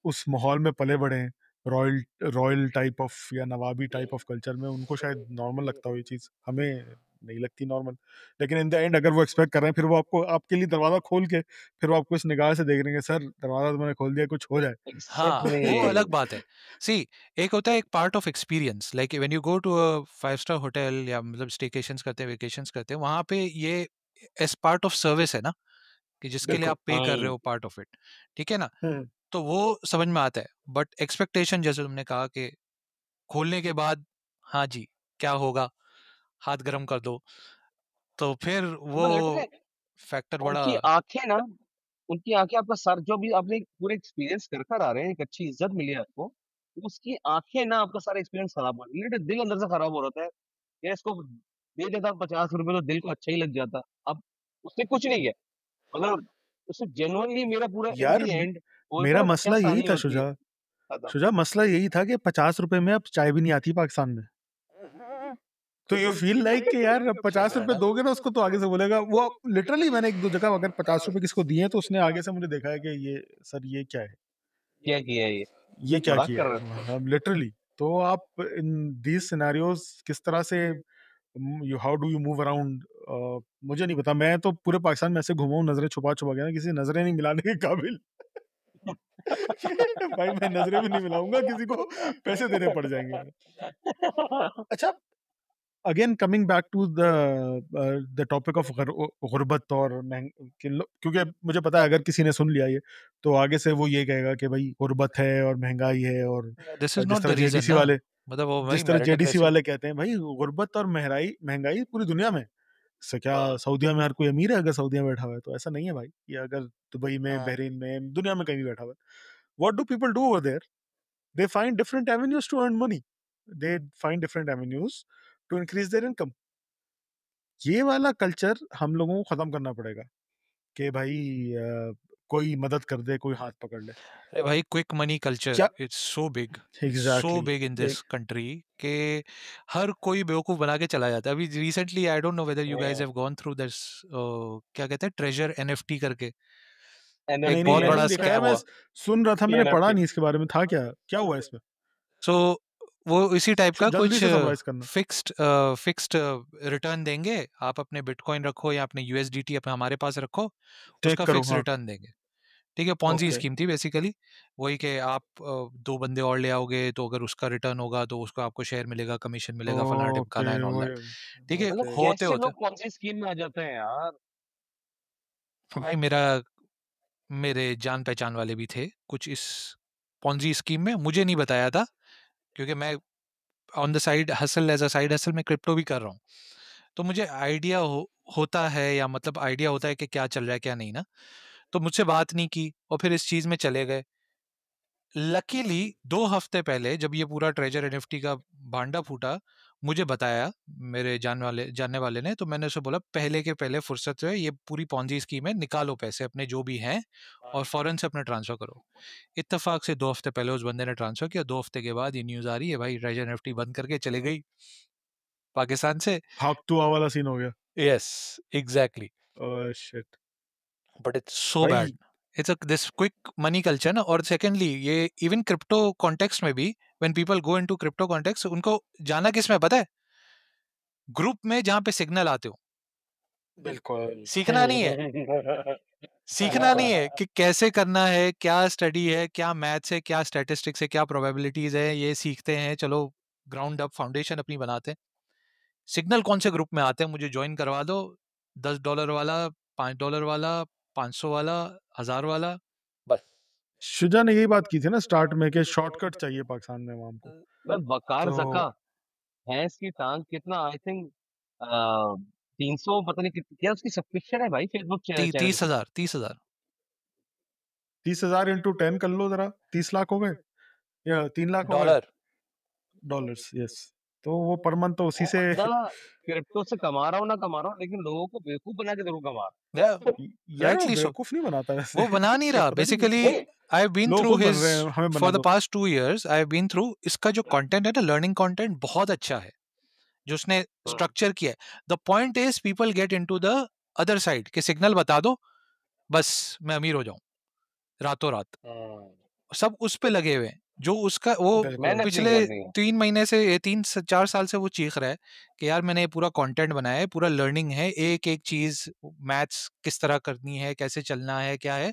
उस माहौल में पले बड़े हैं, रॉयल रॉयल टाइप ऑफ या नवाबी टाइप ऑफ कल्चर में, उनको शायद नॉर्मल लगता हो ये चीज़, हमें नहीं लगती नॉर्मल। लेकिन इन द एंड अगर वो एक्सपेक्ट कर रहे हैं, फिर वो आपको आपके लिए दरवाज़ा खोल के, फिर वो आपको इस निगाह से देख रहे हैं कि सर दरवाज़ा तो मैंने खोल दिया, कुछ हो जाए। हाँ, वो एग्जैक्टली। अलग बात है। सी, एक होता है एक part of experience, like when you go to a 5 star hotel या मतलब स्टेकेशंस करते हैं, वेकेशंस करते हैं, वहाँ पे ये एज़ पार्ट ऑफ सर्विस है ना, कि जिसके लिए बिल्कुल। आप पे कर रहे हो पार्ट ऑफ इट, ठीक है ना? हुँ। तो वो समझ में आता है। बट एक्सपेक्टेशन जैसे तुमने कहा कि खोलने के बाद हाँ जी, क्या होगा? हाथ गरम कर दो, तो फिर वो मतलब लिटरली फैक्टर बड़ा। उनकी आंखें ना, उनकी आंखें आपका सर, जो भी आपने एक पूरे एक्सपीरियंस कर कर आ रहे हैं, एक अच्छी इज्जत मिली है आपको, उसकी आंखें ना आपका सारा एक्सपीरियंस खराब कर रही है। दिल अंदर से खराब हो रहा है यार, इसको दे देता 50 रुपए तो दिल को अच्छा ही लग जाता। अब उसने कुछ नहीं किया, मतलब उससे जेनुअनली मेरा पूरा इन यार दी एंड वो मेरा पता क्या मसला यही कहानी था होती है। शुजा, खत्म। शुजा मसला यही था कि ₹50 में अब चाय भी नहीं आती पाकिस्तान में। तो यू फील लाइक कि यार है ₹50 ना? दोगे ना उसको तो आगे से बोलेगा वो। लिटरली मैंने 1-2 जगह अगर ₹50 किसी को दिए हैं तो उसने आगे से मुझे देखा है कि ये सर ये क्या है? क्या किया ये? ये क्या मज़ाक किया कर है? रहे थे? मतलब लिटरली। तो आप इन दीज़ सिनेरियोज़ किस तरह से you how do you move around? मुझे नहीं पता। मैं तो पूरे पाकिस्तान में ऐसे घूमा हूँ नज़रें छुपा-छुपा के ना, किसी नज़रें नहीं मिलाने के काबिल। भाई मैं नज़रें भी नहीं मिलाऊँगा किसी को, पैसे देने पड़ जाएँगे। अच्छा, again coming back to the topic of गुर्बत और क्योंकि मुझे पता है अगर किसी ने सुन लिया ये तो आगे से वो ये कहेगा कि भाई गुर्बत है और महंगाई है और दिस इज़ जिस नॉट द तरह रीज़न जेडीसी ना। वाले मतलब वो वही जिस तरह जेडीसी मेरिटोक्रेसी। वाले कहते हैं भाई गुर्बत और महंगाई महंगाई पूरी दुनिया में। इससे क्या सऊदीया में हर कोई अमीर है अगर सऊदीया में बैठा हुआ है? तो ऐसा नहीं है भाई। या अगर दुबई में, बहरीन में, दुनिया में कहीं भी बैठा हुआ है, what do people do over there? They find different avenues to earn money. They find different avenues to increase their income. ये वाला कल्चर हम लोगों को खत्म करना पड़ेगा कि भाई कोई मदद कर दे, कोई हाथ पकड़ ले। अरे भाई, क्विक मनी कल्चर क्या it's so exactly big in this country के हर कोई बेवकूफ बना के चला जाता है। अभी recently I don't know whether you guys have gone through this, क्या कहते हैं, ट्रेजर एनएफटी करके एक नहीं नहीं एनएफटी बहुत मैंने बड़ा नहीं देखा है। क्या स्कैम मैं हुआ? सुन रहा था, मैंने पढ़ा एनएफटी नहीं इसके बारे में। था क्या, क्या हुआ इसमें? सो वो इसी टाइप का जल्दी कुछ से समराइज करना। फिक्स्ड रिटर्न देंगे। आप अपने बिटकॉइन रखो या अपने यूएसडीटी अपने हमारे पास रखो, टेक उसका करो, फिक्स हाँ। रिटर्न देंगे। ठीक है, पॉन्जी ओके। स्कीम थी बेसिकली। वही कि आप दो बंदे और ले आओगे तो अगर उसका रिटर्न होगा तो उसको आपको शेयर मिलेगा, कमीशन मिलेगा, फलाना ओके ढिमकाना एंड ऑल दैट। ठीक है, मतलब ओके। होते कैसे होते लोग कौन सी स्कीम में आ जाते हैं यार? भाई मेरे जान पहचान वाले भी थे कुछ इस पॉन्जी स्कीम में। मुझे नहीं बताया था क्योंकि मैं on the side hustle, as a side hustle मैं क्रिप्टो भी कर रहा हूँ। तो मुझे आइडिया होता है, या मतलब आइडिया होता है कि क्या चल रहा है क्या नहीं ना। तो मुझसे बात नहीं की और फिर इस चीज़ में चले गए। लकीली 2 हफ्ते पहले जब ये पूरा ट्रेजर एनएफटी का भांडा फूटा, मुझे बताया मेरे जानने वाले ने। तो मैंने उसे बोला पहले के पहले फुर्सत से ये पूरी पॉन्जी स्कीम है, निकालो पैसे अपने जो भी हैं और फौरन से अपने ट्रांसफर करो। इत्तेफाक से 2 हफ्ते पहले उस बंदे ने ट्रांसफर किया। 2 हफ्ते के बाद ये न्यूज़ आ रही है भाई, ट्रेजर एनएफटी बंद करके चले गई पाकिस्तान से। भागतुआ वाला सीन हो गया। Yes, exactly. Oh shit. But it's so bad. भाई it's a this quick money culture ना। और सेकेंडली ये इवन क्रिप्टो कॉन्टेक्स्ट में भी, when people go into crypto context, उनको जाना किस में पता है? ग्रुप में जहां पे सिग्नल आते हो। बिल्कुल। सीखना नहीं है। सीखना नहीं है कि कैसे करना है, क्या स्टडी है, क्या मैथ्स है, क्या स्टैटिस्टिक्स है, क्या प्रोबेबिलिटीज है, ये सीखते हैं। चलो ग्राउंड अप फाउंडेशन अपनी बनाते हैं। सिग्नल कौन से ग्रुप में आते हैं, मुझे ज्वाइन करवा दो। $10 वाला, $5 वाला, 500 वाला, 1000 वाला, बस। शुजा ने यही बात की थी ना स्टार्ट में कि शॉर्टकट चाहिए पाकिस्तान में आवाम को। मैं वकार तो जका भैंस की टांग कितना, आई थिंक 300 पता नहीं क्या उसकी सब्सक्रिप्शन है भाई फेसबुक चैनल तीस की। हजार 30,000 30,000 इंटू 10 कर लो जरा, 30 लाख हो गए या 3 लाख हो गए डॉलर। डॉलर्स। यस। तो वो पर मंथ तो उसी वो से बंदा क्रिप्टो से कमा रहा हो ना कमा रहा हो, लेकिन लोगों को बेवकूफ बना के जरूर कमा रहा है। यार वो राइटली सो। बेवकूफ नहीं बनाता वैसे। वो बना नहीं रहा पता नहीं बेसिकली। नहीं आई हैव बीन लोग थ्रू खुद बन हिज रहे हैं, हमें फॉर बना द दो। Past 2 years। I have been through इसका जो कंटेंट है ना, लर्निंग कंटेंट बहुत अच्छा है जो उसने स्ट्रक्चर किया है। The point is people get into the other side के सिग्नल बता दो, बस मैं अमीर हो जाऊं रातों रात। सब उस पे लगे हुए हैं। जो उसका वो बिल्कुल। मेहनत नहीं पिछले करनी है। 3 महीने से, ये 3 4 साल से वो चीख रहा है कि यार मैंने ये पूरा कंटेंट बनाया है, पूरा लर्निंग है, एक एक चीज, मैथ्स किस तरह करनी है, कैसे चलना है, क्या है,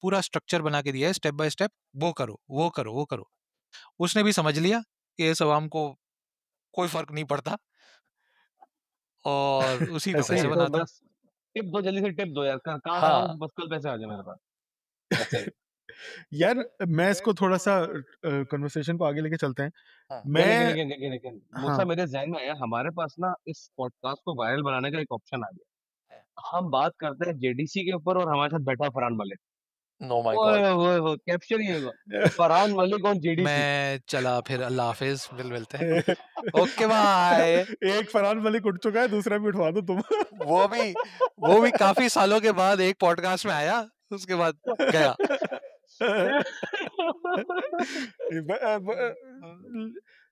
पूरा स्ट्रक्चर बना के दिया है स्टेप बाय स्टेप। वो करो, वो करो, वो करो। उसने भी समझ लिया कि इस अवाम को कोई फर्क नहीं पड़ता और उसी पे ऐसे ही पैसे है। तो बनाता है। बस टिप दो, जल्दी से टिप दो यार, कहाँ खड़ा हाँ। हूँ, बस कल पैसे आ जाए मेरे पास। ऐसे ही। यार मैं इसको थोड़ा सा कन्वर्सेशन को आगे लेके चलते हैं। हाँ। लेकिन मैं लेकिन लेकिन लेकिन मूसा, हाँ मेरे जहन में आया, हमारे पास ना इस पॉडकास्ट को वायरल बनाने का एक ऑप्शन आ गया। हम बात करते हैं जेडीसी के ऊपर और हमारे साथ बैठा फरहान मलिक। नो माय ओए गॉड। ओए ओए, कैप्शन ही होगा, फरहान मलिक ऑन जेडीसी। मैं चला फिर, अल्लाह हाफिज, मिल मिलते हैं। Okay bye. एक फरहान मलिक उठ चुका है, दूसरा भी उठवा दो तुम। वो भी वो भी काफी सालों के बाद एक पॉडकास्ट में आया, उसके बाद गया।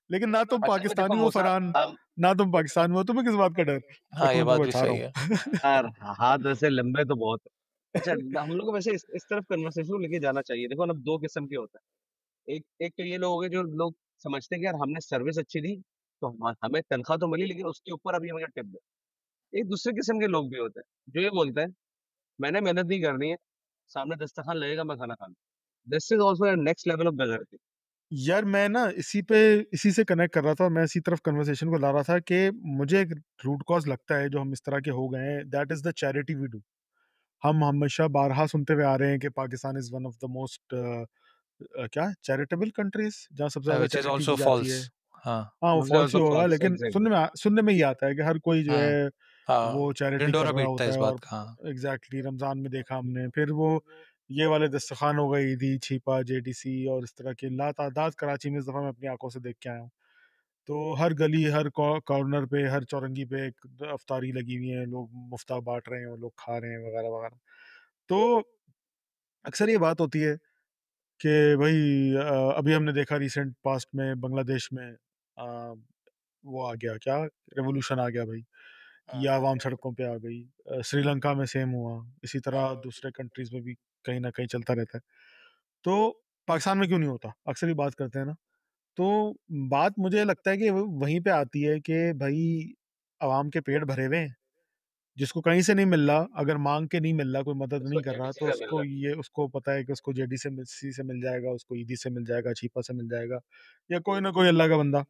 लेकिन ना तुम अच्छा में देखो पाकिस्तानी हो मौसा फरहान, हम ना तुम पाकिस्तानी हो, तुम्हें किस बात का डर? हाँ, बट ये मैं बात तुम्हें भी बता रहा सही है। हूँ। यार हाथ वैसे लंबे तो बहुत है। अच्छा हम लोग को वैसे इस तरफ कन्वर्सेशन को लेके जाना चाहिए। देखो ना, 2 किस्म के होता है। एक एक तो ये लोग हो गए जो लोग समझते हैं कि यार हमने सर्विस अच्छी दी, तो हमें तनख्वाह तो मिली लेकिन उसके ऊपर अभी हमें टिप दो। एक दूसरे किस्म के लोग भी होते हैं, जो ये बोलते हैं मैंने मेहनत नहीं करनी है, सामने दस्तरखान लगेगा मैं खाना खाना। This is also a next level of बेगरती। यार मैं ना इसी से कनेक्ट कर रहा था, मैं इसी तरफ कन्वर्सेशन को ला रहा था कि मुझे एक रूट कॉज़ लगता है जो हम इस तरह के हो गए हैं, that is the charity we do. हम हमेशा बारहा सुनते हुए आ रहे हैं कि Pakistan is one of the most क्या चैरिटेबल कंट्रीज़ जहाँ सबसे ज़्यादा व्हिच इज़ चैरिटी ऑल्सो की जाती है। फॉल्स। हाँ, हाँ, वो मुझे फ़ॉल्स ही आल्सो होगा, फॉल्स लेकिन एग्ज़ैक्टली। सुनने में ही आता है कि हर कोई जो हुँ, है हाँ, वो चैरिटी कर ढिंढोरा रहा पीटता है होता इस है। बात और का, हाँ। एग्ज़ैक्टली रमज़ान में देखा हमने, फिर वो ये वाले दस्तरखान हो गए, ईदी, छिपा, जेडीसी और इस तरह के लातादाद कराची में इस दफ़ा मैं अपनी आँखों से देख के आया हूँ। तो हर गली, हर कॉर्नर पे, हर चौरंगी पे एक अफ्तारी लगी हुई है, लोग मुफ्ता बाँट रहे हैं और लोग खा रहे हैं वगैरह-वगैरह। तो अक्सर ये बात होती है कि भई अभी हमने देखा रिसेंट पास्ट में बांग्लादेश में वो आ गया क्या, रेवोल्यूशन आ गया भई, कि हाँ, आवाम सड़कों पे आ गई। श्रीलंका में सेम हुआ, इसी तरह दूसरे कंट्रीज़ में भी कहीं न कहीं चलता रहता है। तो पाकिस्तान में क्यों नहीं होता? अक्सर ये बात करते हैं ना। तो बात मुझे लगता है कि वहीं पे आती है कि भई आवाम के पेट भरे हुए हैं, जिसको कहीं से नहीं मिल रहा, अगर माँग के नहीं मिल रहा, कोई मदद उसको नहीं कर रहा, जेडीसी तो से मिल रहा उसको पता है कि उसको जेडीसी से मिल जाएगा, उसको ईदी से मिल जाएगा, छिपा से मिल जाएगा, या कोई ना कोई अल्लाह का बंदा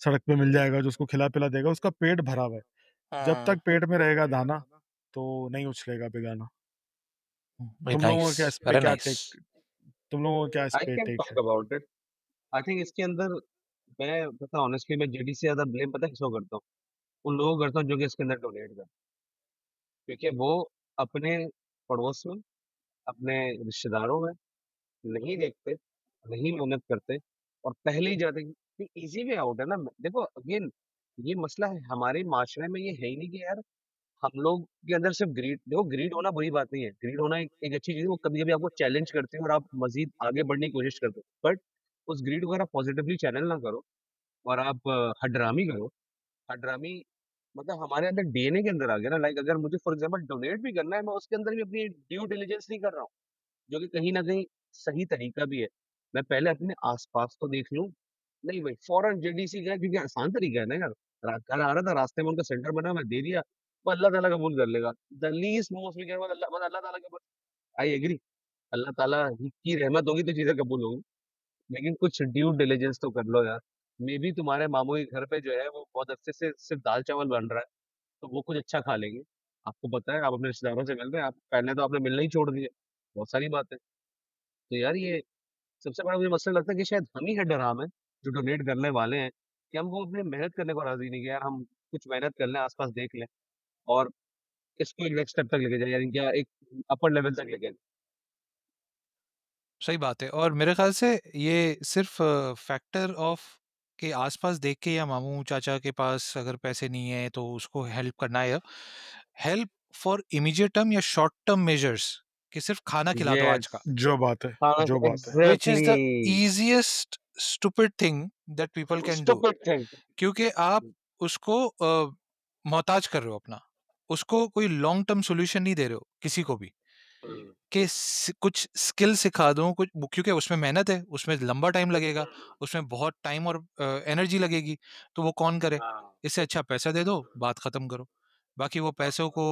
सड़क पे मिल जाएगा जो उसको खिला-पिला देगा, उसका पेट भरा हुआ है। जब हाँ, तक पेट में रहेगा दाना, तो नहीं उछलेगा बेगाना। वेरी तुम लोगों नाइस, का क्या इस पे वेरी क्या नाइस। टेक तुम लोगों का क्या इस है। आई पे कैन टेक टॉक है? About it. आई थिंक इसके अंदर मैं पता ऑनेस्टली मैं जेडीसी से ज़्यादा ब्लेम पता है किसको करता हूँ? उन लोगों को करता हूँ जो कि इसके अंदर डोनेट करते हैं। क्योंकि वो अपने पड़ोस में, अपने रिश्तेदारों में नहीं देखते, नहीं मेहनत करते और पहले ही जाते कि ईज़ी वे आउट है ना। देखो अगेन ये मसला है हमारे माशरे में, ये है ही नहीं कि यार हम लोग के अंदर सिर्फ ग्रीड, देखो ग्रीड होना बुरी बात नहीं है। ग्रीड होना एक अच्छी चीज़ है, वो कभी-कभी आपको चैलेंज करती है और आप मज़ीद आगे बढ़ने की कोशिश करते हो। बट उस ग्रीड को अगर आप पॉजिटिवली चैनल ना करो और आप हड्रामी करो, हड्रामी मतलब हमारे अंदर डीएनए के अंदर आ गया ना। लाइक अगर मुझे फॉर एग्ज़ाम्पल डोनेट भी करना है, मैं उसके अंदर भी अपनी ड्यू डिलिजेंस नहीं कर रहा हूँ। जो कि कहीं न कहीं सही तरीका भी है। मैं पहले अपने आस-पास तो देख लूँ, नहीं भाई फ़ौरन जेडीसी गया क्योंकि आसान तरीका है ना यार। घर आ रहा था, रास्ते में उनका सेंटर बना, मैं दे दिया, वो अल्लाह ताला कबूल कर लेगा। द लीस्ट मोस्टली क्या अल्लाह ताला कबूल। आई एग्री, अल्लाह ताला ही की रहमत होगी तो चीज़ें कबूल होंगी। लेकिन कुछ ड्यू डिलिजेंस तो कर लो यार। मेबी तुम्हारे मामू के घर पे जो है वो बहुत अच्छे से सिर्फ़ दाल-चावल बन रहा है, तो वो कुछ अच्छा खा लेंगे। आपको पता है आप अपने रिश्तेदारों से मिल रहे हैं, आप पहले तो आपने मिलना ही छोड़ दिया। बहुत सारी बात है। तो यार ये सबसे बड़ा मुझे मसला लगता है कि शायद हम ही हड्डराम हैं, जो डोनेट करने वाले हैं, कि हम वो अपने मेहनत करने को राज़ी नहीं कि यार हम कुछ मेहनत कर लें, आस-पास देख लें और इसको एक नेक्स्ट स्टेप तक लेके जाएँ, यानी क्या एक अपर लेवल तक लेके जाएँ। सही बात है और मेरे ख़्याल से ये सिर्फ़ फैक्टर ऑफ के आस-पास देख के या मामू-चाचा के पास अगर पैसे नहीं है तो उसको हेल्प करना है, हेल्प फॉर इमीडिएट टर्म या शॉर्ट टर्म मेजर्स कि सिर्फ़ खाना खिला दो आज यस, का, जो बात है, हाँ, जो बात है। Which is exactly the easiest stupid thing that people can do. Stupid thing. क्योंकि आप उसको मोहताज कर रहे हो अपना, उसको कोई लॉन्ग टर्म सॉल्यूशन नहीं दे रहे हो किसी को भी। हुँ, कि कुछ स्किल सिखा दूँ कुछ क्योंकि उसमें मेहनत है, उसमें लंबा टाइम लगेगा, हुँ, उसमें बहुत टाइम और एनर्जी लगेगी, तो वो कौन करे? हाँ, इससे अच्छा पैसा दे दो, बात खत्म करो। बाकी वो पैसों को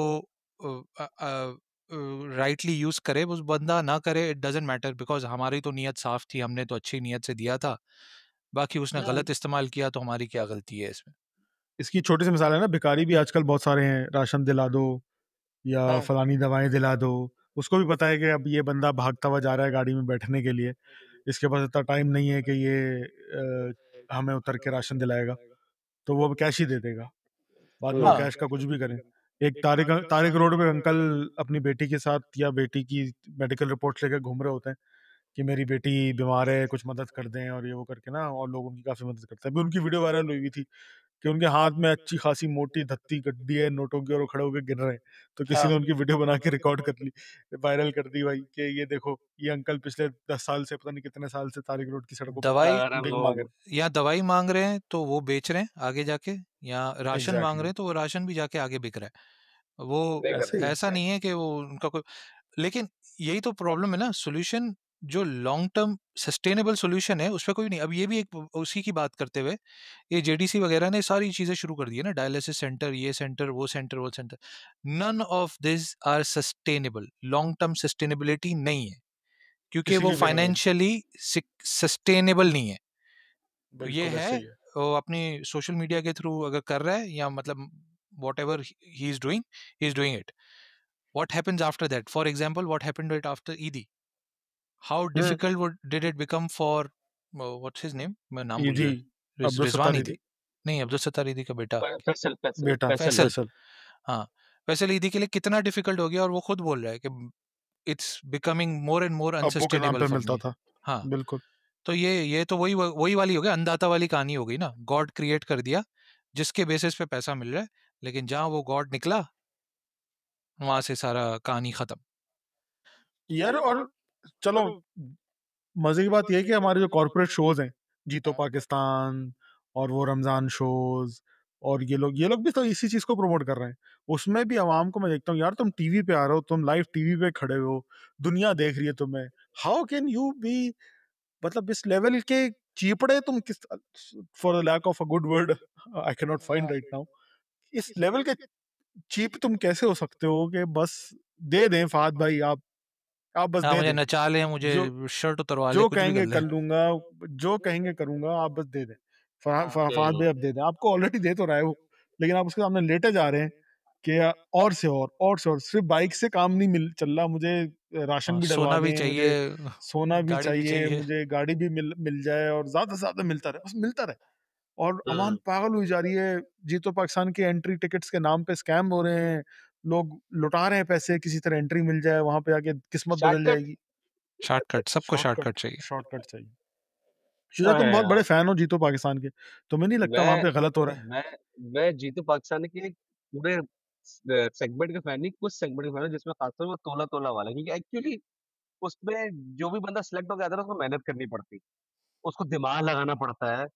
राइटली यूज़ करे उस बंदा, ना करे इट डज़न्ट मैटर बिकॉज़ हमारी तो नीयत साफ थी, हमने तो अच्छी नीयत से दिया था। बाकी उसने हाँ, गलत इस्तेमाल किया तो हमारी क्या गलती है इसमें? इसकी छोटी-सी मिसाल है ना, भिखारी भी आजकल बहुत सारे हैं, राशन दिला दो या हाँ। फलानी दवाएँ दिला दो। उसको भी पता है कि अब ये बंदा भागता हुआ जा रहा है गाड़ी में बैठने के लिए, इसके पास इतना टाइम नहीं है कि ये हमें उतर के राशन दिलाएगा, तो वो अब कैश ही दे देगा। बाद में वो हुँ, कैश का कुछ भी करें। एक तारिक तारिक रोड पे अंकल अपनी बेटी के साथ या बेटी की मेडिकल रिपोर्ट्स लेके घूम रहे होते हैं। कि मेरी बेटी बीमार है, कुछ मदद कर दें और ये वो करके ना, और लोग उनकी काफ़ी मदद करते हैं। अभी उनकी वीडियो वायरल हुई हुई थी कि उनके हाथ में अच्छी खासी मोटी धत्ती गड्डी है नोटों की और वो खड़े होके गिन रहे हैं। तो किसी हाँ। ने उनकी वीडियो बना के रिकॉर्ड कर ली, वायरल कर दी भाई कि ये देखो, ये अंकल पिछले 10 साल से, पता नहीं कितने साल से तारिक रोड की सड़कों पे दवाई अगर भीख माँग लोग रहे या दवाई माँग रहे हैं तो वो बेच रहे हैं आगे जाके, या हैं। राशन माँग रहे एग्ज़ैक्टली, हैं तो वो राशन भी जाके आगे बिक रहा है। वो देख ऐसा रहे ही है। ऐसा नहीं है कि वो उनका कोई, लेकिन यही तो प्रॉब्लम है ना, सॉल्यूशन जो लॉन्ग टर्म सस्टेनेबल सॉल्यूशन है उस पे कोई नहीं। अब ये भी एक उसी की बात करते हुए, ये जेडीसी वगैरह ने सारी चीजें शुरू कर दी है ना, डायलिसिस सेंटर, ये सेंटर, वो सेंटर, वो centre. None of this are sustainable, long term sustainability नहीं है, क्योंकि किसी वो की भी नहीं है। फाइनेंशियली सस्टेनेबल नहीं है। ये बिल्कुल है, ऐसा ही है। वो अपनी सोशल मीडिया के थ्रू अगर कर रहा है, या मतलब whatever he is doing it. What happens after that? For example, what happened right after Eid? How hmm, difficult did it become for what's his name? मैं नाम भूल ईदी, गया। अब्दुल रिजवान सत्तार ईदी, ईदी, नहीं, अब्दुल सत्तार ईदी का बेटा, फैसल फैसल बेटा फैसल फैसल। फैसल। हाँ, फैसल ईदी के लिए कितना डिफिकल्ट हो गया, और वो खुद बोल रहा है कि it's becoming more and more अब्बू के नाम अनसस्टेनेबल पे फॉर मिलता मी। था। हाँ, बिल्कुल। तो ये तो वही वाली हो गई, अन्नदाता वाली कहानी हो गई ना। गॉड क्रिएट कर दिया जिसके बेसिस पे पैसा मिल रहा है, लेकिन जहां वो गॉड निकला वहां से सारा कहानी खत्म। यार और चलो, मज़े की बात ये है कि हमारे जो कॉर्पोरेट शोज़ हैं, जीतो पाकिस्तान और वो रमज़ान शोज़, और ये लोग भी तो इसी चीज़ को प्रमोट कर रहे हैं। उसमें भी अवाम को मैं देखता हूँ, यार तुम टीवी पे आ रहे हो, तुम लाइव टीवी पे खड़े हो, दुनिया देख रही है तुम्हें। हाउ कैन यू बी, मतलब इस लेवल के चीपड़े तुम किस, for the lack of a good word I can not find right now, इस लेवल के चीप तुम कैसे हो सकते हो कि बस दे दें फहद भाई, आप बस हाँ, दे मुझे दें। नचा ले, मुझे जो शर्ट उतरवा ले, जो कुछ भी कर कहेंगे ले। कर लूँगा, जो कहेंगे करूँगा, आप बस दे दें। फहद हम्म, भाई अब दे दें, आपको ऑलरेडी दे तो रहा है वो, लेकिन आप उसके सामने लेटे जा रहे हैं कि और से और, सिर्फ़ बाइक से काम नहीं मिल चल रहा, मुझे हाँ, राशन भी डलवा सोना भी दें, मुझे चाहिए, सोना भी गाड़ी भी चाहिए, चाहिए। मुझे गाड़ी भी मिल मिल जाए और ज़्यादा से ज़्यादा मिलता रहे, बस मिलता रहे। और अवाम हम्म, पागल हुई जा रही है, जीतो पाकिस्तान के एंट्री टिकट्स के नाम पे स्कैम हो रहे हैं, लोग लुटा रहे हैं पैसे, किसी तरह एंट्री मिल जाए, वहाँ पे आके किस्मत बदल शॉर्टकट जाएगी। शॉर्टकट, सबको शॉर्टकट शॉर्टकट चाहिए। शॉर्टकट चाहिए। शुजा, तुम अरे बहुत बड़े यार, फैन हो जीतो पाकिस्तान के, तुम्हें नहीं लगता वहाँ मैं पे गलत हो रहा है? मैं मैं जीतू पाकिस्तान के पूरे सेगमेंट का फैन नहीं, कुछ सेगमेंट का फैन हूँ, जिसमें खासतौर पर तोला तोला वाला, क्योंकि एक्चुअली उसमें जो भी बंदा सिलेक्ट होकर आता है ना, उसको मेहनत करनी पड़ती है, उसको दिमाग लगाना पड़ता है।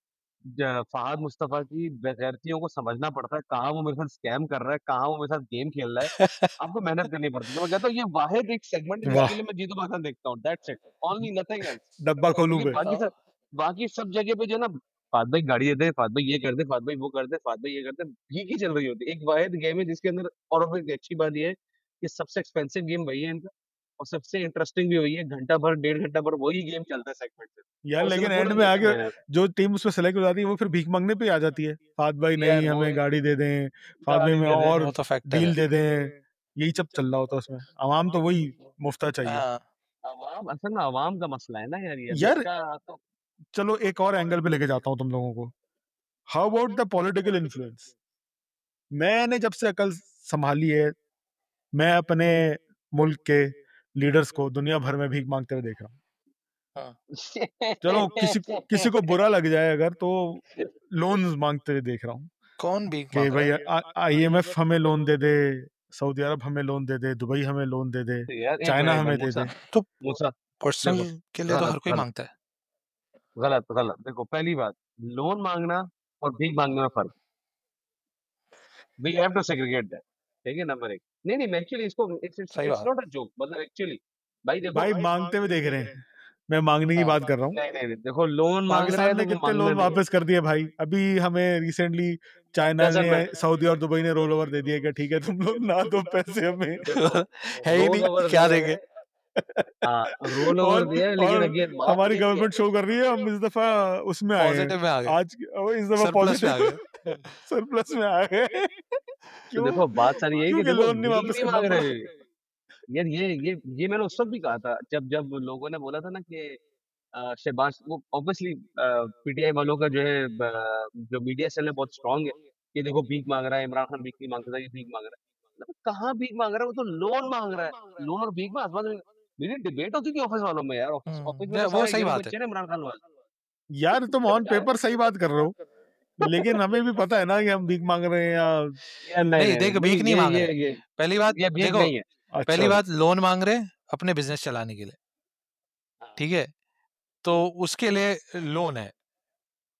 फहाद मुस्तफा की बेगैरतियों को समझना पड़ता है, कहाँ वो मेरे साथ स्कैम कर रहा है, कहाँ वो मेरे साथ गेम खेल रहा है। आपको मेहनत करनी पड़ती है। तो मैं कहता हूँ ये वाहिद एक सेगमेंट है जिसके वाह, लिए मैं जीतू पाकिस्तान देखता हूँ, that's it, only nothing else. डब्बा खोलूं क्योंकि पे। बाकी सब जगह पे जो है ना, फात भाई गाड़ी दे दे, फात भाई ये कर दे, फात भाई वो कर दे, फात भाई ये कर दे, भीख ही चल रही होती है। एक वाहिद गेम है जिसके अंदर, और फिर अच्छी बात ये है कि सबसे एक्सपेंसिव गेम वही है इनका, और सबसे इंटरेस्टिंग भी वही है। घंटा भर, 1.5 घंटा भर वही गेम चलता है सेगमेंट से, यार और उसके लेकिन अंदर एंड पूरी में लिखी आके मेहनत जो टीम उसमें सेलेक्ट हो जाती है वो फिर भीख मांगने पे आ जाती है, फात भाई है। यार नहीं वो हमें गाड़ी दे दें, फात भाई गाड़ी में दे दे। और वो तो फैक्टर है। डील दे दें, यही सब चल रहा होता है उसमें, अवाम तो वही मुफ्ता चाहिए। हाँ, अवाम, असल में अवाम का मसला है ना यार, ये अब यार इसका तो चलो एक और एंगल पे लेके जाता हूँ तुम लोगों को, how about the political influence. मैंने जब से अकल संभाली है, मैं अपने मुल्क के लीडर्स को दुनिया भर में भीख मांगते हुए देख रहा हूँ। हाँ। चलो किसी को बुरा लग जाए अगर, तो लोन्स मांगते हुए देख रहा हूँ कौन भीख कि मांग रहा भाई है? आईएमएफ हमें लोन दे दे, सऊदी अरब हमें लोन दे दे, दुबई हमें लोन दे दे, यार चाइना एक मिनट हमें दे मूसा, दे। तो मूसा, देखो, पर्सनल के लिए तो गलत हर कोई गलत मांगता है। गलत गलत, देखो पहली बात, लोन मांगना और भीख मांगने में फर्क, we have to segregate that. ठीक है, नंबर एक। नहीं नहीं, मैं एक्चुअली इसको, इट्स इट्स सही इट्स बात। नॉट अ जोक, मतलब एक्चुअली भाई देखो, भाई मांगते हुए देख रहे हैं, मैं मांगने की हाँ, बात कर रहा हूँ। नहीं नहीं नहीं, देखो लोन मांग रहे पाकिस्तान हैं ने तो वो कितने मांगने लोन दो। वापस कर दिए भाई, अभी हमें रिसेंटली चाइना डजंट ने, मैटर। सऊदी और दुबई ने रोल ओवर दे दिया कि ठीक है तुम लोग ना दो पैसे हमें। देखो, है ही रोल नहीं, ओवर क्या दिया है। देंगे? हाँ, रोल ओवर और दिया है, लेकिन और अगेन बात हमारी ये भी है, गवर्नमेंट शो कर रही है हम इस दफा उसमें आए हैं, पॉजिटिव में आ गए, आज इस दफा सरप्लस में आ पॉजिटिव गए। सरप्लस में आ गए। तो क्यों? देखो बात सारी यही है कि क्योंकि देखो लोन नहीं भीख वापस नहीं करना मांग पड़ा। रहे। यार ये मैंने उस वक्त भी कहा था, जब जब लोगों ने बोला था ना कि शहबाज, वो ऑब्वियसली पीटीआई वालों का जो है, जो मीडिया सेल है बहुत स्ट्रांग है, कि देखो भीख मांग रहा है, इमरान खान भीख नहीं मांगता था, ये भीख मांग रहा है। मतलब कहाँ भीख मांग रहा है, वो तो लोन मांग रहा है। लोन और भीख में आसमान जमीन। मेरी डिबेट होती थी ऑफिस वालों में यार, ऑफिस ऑफिस में तो वो सारे सही हीरो बात है। बच्चे ना इमरान खान वाले। यार तुम ऑन पेपर सही बात कर रहे हो, लेकिन हमें भी पता है ना कि हम भीख माँग रहे हैं या यार नहीं नहीं, नहीं देख नहीं, भीख नहीं माँग रहे। ये पहली बात ये भीख देखो, नहीं है। पहली अच्छा। बात लोन माँग रहे हैं अपने बिज़नेस चलाने के लिए, हाँ, ठीक है? तो उसके लिए लोन है,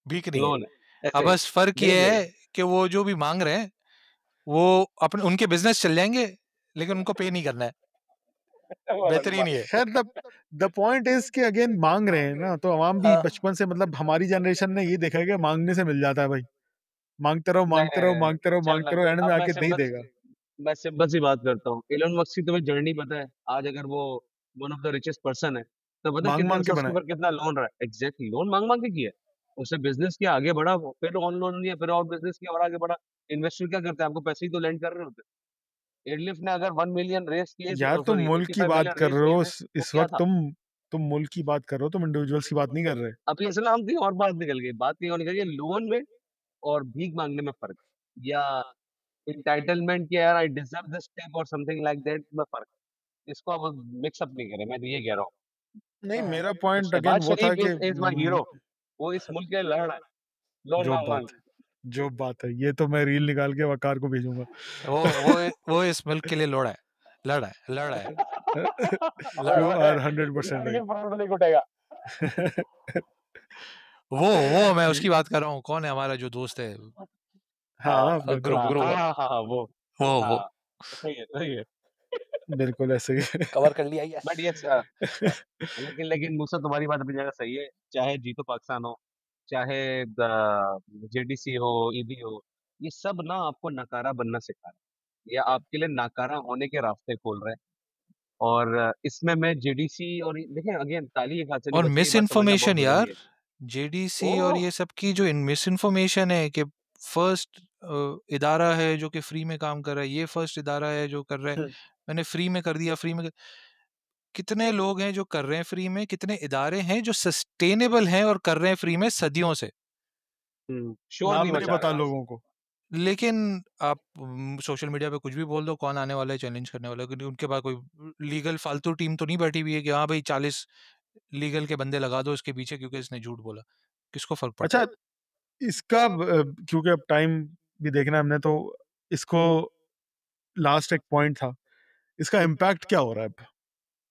भीख नहीं है। लोन है अब ऐसे। बस फ़र्क नहीं ये नहीं, है कि वो जो भी माँग रहे हैं, वो अपने उनके बिज़नेस चल जाएँगे, लेकिन उनको पे नहीं करना है। वो अलग बेहतरीन बात ये है। खैर द पॉइंट इज़ कि अगेन माँग रहे हैं ना, तो अवाम भी हाँ। बचपन से मतलब हमारी जनरेशन ने ये देखा है कि माँगने से मिल जाता है भाई। माँगते रहो, नहीं माँगते नहीं रहो, नहीं माँगते रहो, चल, माँगते रहो, एंड में अब आके दे ही देगा। मैं सिंपल सी बात करता हूँ। एलन मस्क की तुम्हें जर्नी पता है? आज अगर वो one of the richest person है, तो पता है कितने माँग-माँग के अरसा उसके बनाए। ऊपर कितना लोन रहा है? एग्जैक्टली, लोन मांग मांग के किया है। उसने बिजनेस किया, आगे बढ़ा वो, फिर ऑन लोन लिया, फिर और बिजनेस किया और आगे बढ़ा। इन्वेस्टर क्या करते हैं? आपको पैसे ही तो लेंड कर रहे होते हैं। एडलिफ ने अगर 1 मिलियन रेज़ किए, यार तुम सॉरी मुल्क की 85 बात मिलियन कर रेज़ रहे किए हो, थे, वो इस क्या वक़्त था? तुम मुल्क की बात कर रहे हो, तुम इंडिविजुअल्स की बात नहीं कर रहे। अभी असल में हम कहीं और बात निकल गई। बात कहीं और निकल गई, लोन में और भीख माँगने में फ़र्क है। या एंटाइटलमेंट कि यार आई डिज़र्व दिस टिप और समथिंग लाइक दैट में फ़र्क है। इसको आप मिक्स अप नहीं करें, मैं तो ये कह रहा हूँ। नहीं, मेरा पॉइंट अगेन शहबाज वो था शरीफ कि इज़ माय हीरो। वो इस मुल्क के लिए लड़ रहा है, लोन जो माँग-माँग बात के। है, जो बात है, ये तो मैं रील निकाल के वकार को भेजूँगा। वो वो वो इस मुल्क के लिए लड़ा है, यू लड़ा है। आर 100% लड़ के राइट। फौरन नहीं उठेगा। वो मैं उसकी बात कर रहा हूँ, कौन है हमारा जो दोस्त है? हाँ, बिल्कुल, ग्रुप हाँ, ग्रुप बिल्कुल। हाँ, हाँ, हाँ, वो हाँ, सही है, सही है। बिल्कुल ऐसे ही है। कवर कर लिया, यस। बट यस लेकिन लेकिन मूसा तुम्हारी बात अपनी जगह सही है। चाहे जीतो पाकिस्तान हो, चाहे जेडीसी हो, ईदी हो, ये सब ना आपको नकारा बनना सिखा रहा है। ये आपके लिए नाकारा होने के रास्ते खोल रहे हैं। और इसमें मैं जेडीसी और देखें अगेन, ताली एक हाथ से नहीं और बजती, ये मिस बात समझना बहुत इन्फॉर्मेशन जरूरी यार, है। जेडीसी और ओ, ये सब की जो मिस इन्फॉर्मेशन है कि फर्स्ट इदारा है जो कि फ्री में काम कर रहा है, ये फर्स्ट इदारा है जो कर रहा है, मैंने फ्री में कर दिया, फ्री में कितने लोग हैं जो कर रहे हैं फ्री में, कितने इदारे हैं जो सस्टेनेबल हैं और कर रहे हैं फ्री में सदियों से। शोर नाम नहीं नहीं मचा पता रहे बस। लोगों को। लेकिन आप सोशल मीडिया पे कुछ भी बोल दो, कौन आने वाला है चैलेंज करने वाला है? क्योंकि उनके पास कोई लीगल फालतू टीम तो नहीं बैठी हुई है कि हाँ भाई 40 लीगल के बंदे लगा दो इसके पीछे क्योंकि इसने झूठ बोला। किसको फ़र्क पड़ता अच्छा, है? इसका क्योंकि अब टाइम भी देखना है हमने, तो इसको लास्ट एक पॉइंट था, इसका इम्पैक्ट क्या हो रहा है अब?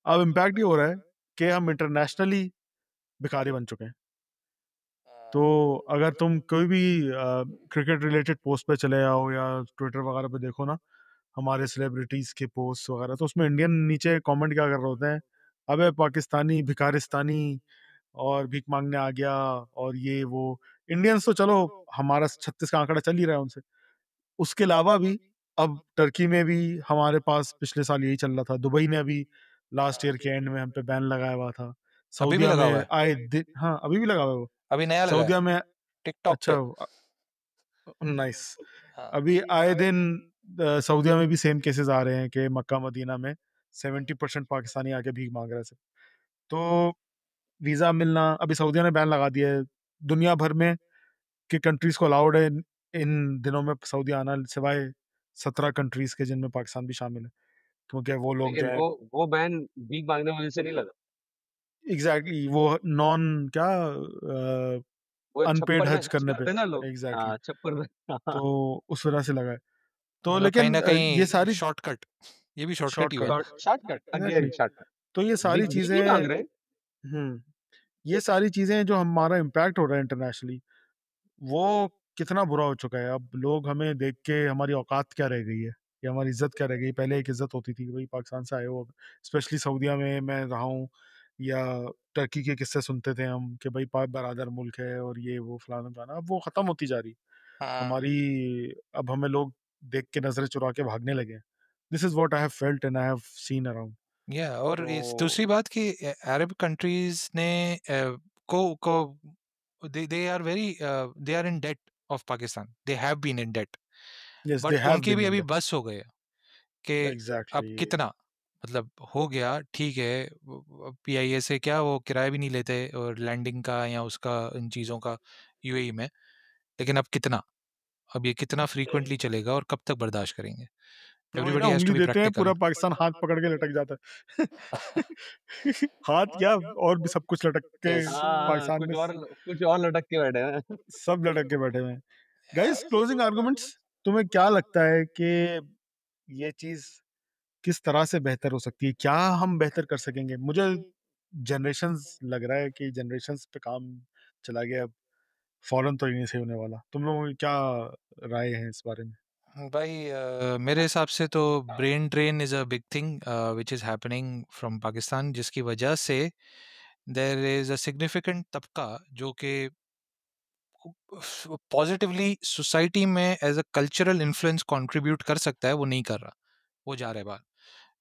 अब इम्पैक्ट ये हो रहा है कि हम इंटरनेशनली भिखारी बन चुके हैं। तो अगर तुम कोई भी क्रिकेट रिलेटेड पोस्ट पे चले जाओ या ट्विटर वगैरह पे देखो ना, हमारे सेलिब्रिटीज़ के पोस्ट वगैरह, तो उसमें इंडियन नीचे कमेंट क्या कर रहे होते हैं, "अबे पाकिस्तानी भिखारिस्तानी और भीख माँगने आ गया" और ये वो। इंडियंस तो चलो हमारा 36 का आंकड़ा चल ही रहा है उनसे। उसके अलावा भी अब टर्की में भी हमारे पास पिछले साल यही चल रहा था। दुबई ने अभी लास्ट ईयर के एंड में हम पे बैन लगाया हुआ था। अभी भी सऊदीया लगा हुआ में है। आए दिन, हाँ, अभी भी लगा हुआ है वो। अभी नया लगा है सऊदीया में टिकटॉक अच्छा पे। नाइस। हाँ। अभी आए दिन सऊदीया में भी सेम केसेस आ रहे हैं कि मक्का मदीना में 70% पाकिस्तानी आके भीख मांग रहे थे। तो वीज़ा मिलना, अभी सऊदीया ने बैन लगा दिया है। दुनिया भर में के कंट्रीज़ को अलाउड है इन दिनों में सऊदी आना, सिवाय 17 कंट्रीज़ के जिनमें पाकिस्तान भी शामिल है। क्योंकि वो लोग जो लेकिन है वो बैन भीख मांगने वाले से नहीं लगा। एग्ज़ैक्टली वो नॉन क्या वो अनपेड छप्पर में हज हज करने पे। करते हैं ना लोग। एग्ज़ैक्टली। हाँ, छप्पर में। तो उस वजह से लगा है। तो मतलब कहीं लेकिन न ये कहीं सारी शॉर्टकट, ये भी शॉर्टकट ही हुआ शॉर्टकट, ना। Shortcut exactly. Again shortcut. तो ये सारी भीख नहीं चीज़ें मांग रहे। हुँ, ये सारी चीज़ें जो हमारा इम्पैक्ट हो रहा है इंटरनेशनली, वो कितना बुरा हो चुका है। अब लोग हमें देख के हमारी औकात क्या रह गई है या हमारी इज़्ज़त क्या रह गई है। पहले एक इज़्ज़त होती थी कि भाई पाकिस्तान से आए हो, स्पेशली सऊदीया में मैं रहा हूँ या टर्की के किस्से सुनते थे हम कि भाई पाक बरादर मुल्क है और ये वो फलाना-ढिमकाना। अब वो ख़त्म होती जा रही है। हाँ। हमारी अब हमें लोग देख के नज़रें चुरा के भागने लगे हैं। This is what I have felt and I have seen around. या और इस तो दूसरी बात कि अरब कंट्रीज़ ने को they are very they are in debt of Pakistan. They have been in debt. Yes, but they have उनके बीन भी इन अभी दैट। बस हो गए कि अब एग्ज़ैक्टली। कितना, मतलब हो गया ठीक है। पीआईए से क्या वो किराया भी नहीं लेते और लैंडिंग का या उसका इन चीज़ों का यूएई में, लेकिन अब कितना, अब ये कितना फ्रीक्वेंटली चलेगा और कब तक बर्दाश्त करेंगे? तो वही ना, एवरीबॉडी हैज़ उँगली टू बी देते हैं, प्रैक्टिकल। पूरा पाकिस्तान हाथ पकड़ के लटक जाता है। हाथ क्या, और भी सब कुछ लटक के हाँ, पाकिस्तान में कुछ और लटक के बैठे हैं। सब लटक के बैठे हुए हैं। गाइस, क्लोजिंग आर्गुमेंट्स, तुम्हें क्या लगता है कि ये चीज़ किस तरह से बेहतर हो सकती है? क्या हम बेहतर कर सकेंगे? मुझे जनरेशंस लग रहा है कि जनरेशंस पे काम चला गया अब, फौरन तो ये नहीं सही होने वाला। तुम लोगों की क्या राय है इस बारे में? भाई मेरे हिसाब से तो brain drain is a big thing which is happening from Pakistan, जिसकी वजह से देयर इज़ अ सिग्निफिकेंट तबका जो कि पॉजिटिवली सोसाइटी में as a cultural influence contribute कर सकता है, वो नहीं कर रहा, वो जा रहा है बाहर।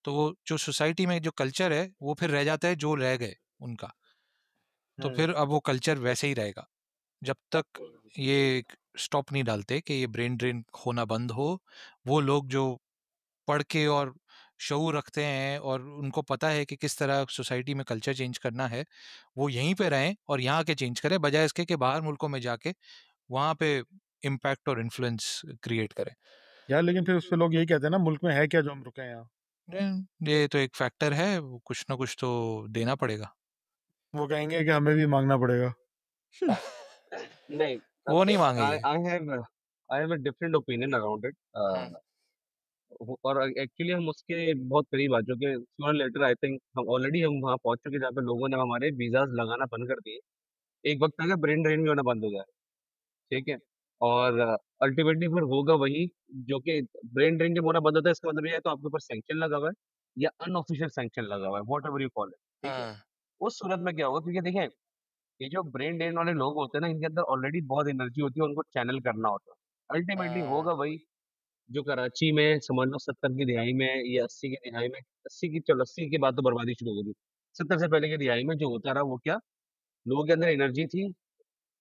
तो वो जो सोसाइटी में जो कल्चर है वो फिर रह जाता है जो रह गए उनका, तो हुँ। फिर अब वो कल्चर वैसे ही रहेगा जब तक ये स्टॉप नहीं डालते कि ये ब्रेन ड्रेन होना बंद हो। वो लोग जो पढ़ के और शऊर रखते हैं और उनको पता है कि किस तरह सोसाइटी में कल्चर चेंज करना है, वो यहीं पे रहें और यहाँ के चेंज करें, बजाय इसके कि बाहर मुल्कों में जाके वहाँ पे इम्पैक्ट और इन्फ्लुएंस क्रिएट करें। यार, लेकिन फिर उसपे लोग यही कहते हैं ना, मुल्क में है क्या जो हम रुके हैं यहाँ? ये तो एक फैक्टर है, वो कुछ ना कुछ तो देना पड़ेगा। वो कहेंगे कि हमें भी माँगना पड़ेगा। नहीं, वो नहीं I मांगेंगे। I have I have a different opinion around it. हम्म, और एक्चुअली हम उसके बहुत करीब आ चुके हैं। सूनर लेटर आई थिंक हम वहाँ पहुँच चुके हैं जहाँ पे लोगों ने हमारे वीज़ाज़ लगाना बंद कर दिए। एक वक़्त आएगा ब्रेन ड्रेन भी होना बंद हो जाएगा, ठीक है? और अल्टीमेटली फिर होगा वही जो कि ब्रेन ड्रेन जब होना बंद होता है इसका मतलब ये है तो आपके ऊपर सैंक्शन लगा हुआ है या अनऑफिशियल सैंक्शन लगा हुआ है, व्हाटएवर यू कॉल इट, ठीक है? हम्म, उस सूरत में क्या होगा क्योंकि देखिए, ये जो ब्रेन ड्रेन वाले लोग होते हैं ना, इनके अंदर ऑलरेडी बहुत एनर्जी होती है, उनको चैनल करना होता है। अल्टीमेटली हम्म, होगा वही जो कराची में समझ लो 70 की दिहाई में या 80 की दिहाई में, 80 की, चलो 80 के बाद तो बर्बादी शुरू हो गई थी। 70 से पहले की दिहाई में जो होता रहा वो क्या, लोगों के अंदर एनर्जी थी,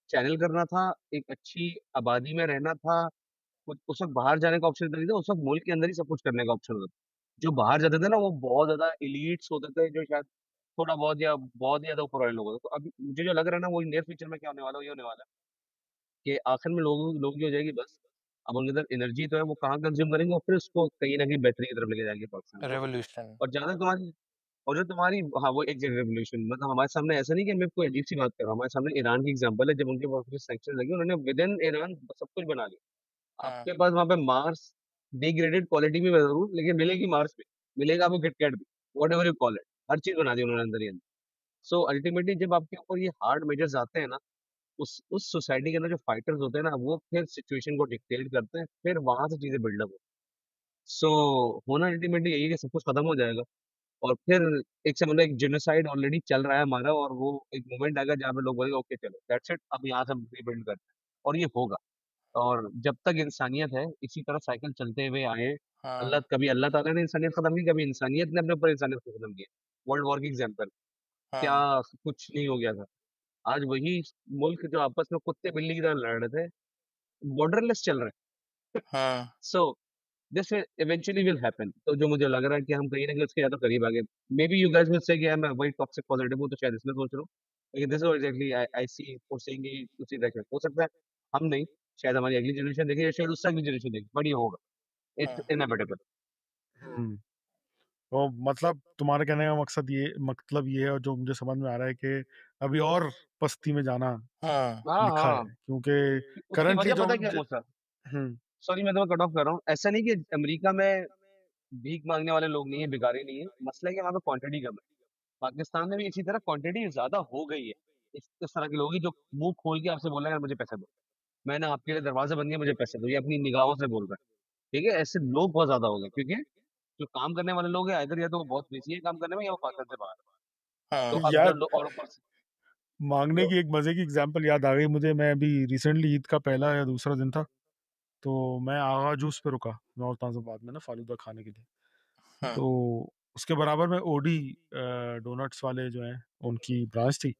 चैनल करना था, एक अच्छी आबादी में रहना था, कुछ उस वक़्त बाहर जाने का ऑप्शन नहीं था, उस वक़्त मुल्क के अंदर ही सब कुछ करने का ऑप्शन होता था। जो बाहर जाते थे ना वो बहुत ज़्यादा एलीट्स होते थे जो शायद थोड़ा बहुत या बहुत ही ज़्यादा ऊपर वाले लोग होते थे। तो अभी मुझे जो लग रहा है ना वो नियर फ्यूचर में क्या होने वाला है, वो ये होने वाला है कि आखिर में लोग की हो जाएगी बस। अब उनके अंदर एनर्जी तो है, वो कहाँ कंज़्यूम करेंगे और फिर उसको कहीं न कहीं बेहतरी की तरफ लेके जाएँगे पाकिस्तान को। रेवोल्यूशन। और जहाँ तक तुम्हारी और जो तुम्हारी हाँ, वो एग्ज़ैक्ट रेवोल्यूशन मतलब हमारे सामने ऐसा नहीं कि मैं कोई अजीब-सी बात कर रहा हूँ, हमारे सामने ईरान की एग्ज़ाम्पल है, जब उनके ऊपर सैंक्शन लगे उन्होंने विदिन ईरान सब कुछ बना लिया। हाँ, आपके पास वहाँ पे मार्स डिग्रेडेड क्वालिटी में ज़रूर लेकिन मिलेगी मार्स पे, मिलेगा आपको किटकैट भी, व्हाटएवर यू कॉल इट, हर चीज़ बना दी उन्होंने अंदर ही अंदर। सो अल्टीमेटली जब आपके ऊपर ये हार्ड मेजर्स आते हैं ना, उस सोसाइटी के अंदर जो फाइटर्स होते हैं ना, वो फिर सिचुएशन को डिक्टेट करते हैं, फिर वहाँ से चीज़ें बिल्डअप होती हैं। सो होना अल्टीमेटली यही है कि सब कुछ खत्म हो जाएगा और फिर एक से मतलब एक जेनोसाइड ऑलरेडी चल रहा है हमारा और वो एक मोमेंट आएगा जहाँ पे लोग बोलेंगे ओके चलो दैट्स इट अब यहाँ से हम रीबिल्ड करते हैं और ये होगा। और जब तक इंसानियत है इसी तरह साइकिल चलते हुए आए, हाँ, कभी अल्लाह ताला ने इंसानियत खत्म की, कभी इंसानियत ने अपने ऊपर इंसानियत को खत्म किया। वर्ल्ड वॉर की एग्जांपल, क्या हाँ, कुछ नहीं हो गया था। आज वही मुल्क जो आपस में कुत्ते बिल्ली की तरह लड़ रहे थे, बॉर्डरलेस चल रहे हैं। हाँ, so this eventually will happen. तो जो मुझे लग रहा है कि हम कहीं ना कहीं उसके ज्यादा करीब आ गए। May be you guys will say कि मैं वही टॉक्सिक पॉजिटिव हूँ तो शायद इसमें सोच रहा हूँ, लेकिन दिस इज एग्जैक्टली आई सी फोरसेइंग उसी डायरेक्शन हो सकता है। हम नहीं, शायद हमारी अगली जनरेशन देखेगी, शायद उससे अगली जनरेशन देखेगी, बट ये होगा, इट्स हाँ, इनएविटेबल। हुँ। तो मतलब तुम्हारे कहने का मकसद ये, मतलब ये है, और जो मुझे समझ में आ रहा है कि अभी और पस्ती में जाना हाँ, हाँ लिखा हाँ, है, क्योंकि उसकी करंटली वजह जो पता है क्या है मूसा, हुँ, सॉरी मैं तुम्हें कट ऑफ कर रहा हूँ, ऐसा नहीं कि अमेरिका में भीख मांगने वाले लोग नहीं है, भिखारी नहीं है, मसला है कि वहाँ पे क्वांटिटी कम है। पाकिस्तान में भी इसी तरह क्वांटिटी ज्यादा हो गई है। इस तरह के लोग ही जो मुंह खोल के आपसे बोल रहे हैं मुझे पैसे दो, मैंने आपके लिए दरवाजे बंद किए मुझे पैसे दो, ये अपनी निगाहों से बोल रहा है, ठीक है? ऐसे लोग बहुत ज्यादा हो गए क्योंकि जो काम करने वाले लोग हैं इधर या तो वो बहुत बिजी है काम करने में या वो पाकिस्तान से बाहर है। तो हाँ, अब यार, जब लोग और ऊपर से माँगने की एक मज़े की एग्ज़ाम्पल याद आ गई मुझे। मैं अभी रिसेंटली ईद का पहला या दूसरा दिन था, तो मैं आगा जूस पे रुका नॉर्थ नाज़िमाबाद में ना, फ़ालूदा खाने के लिए। हाँ, तो उसके बराबर में ओडी डोनट्स वाले जो हैं, उनकी ब्रांच थी।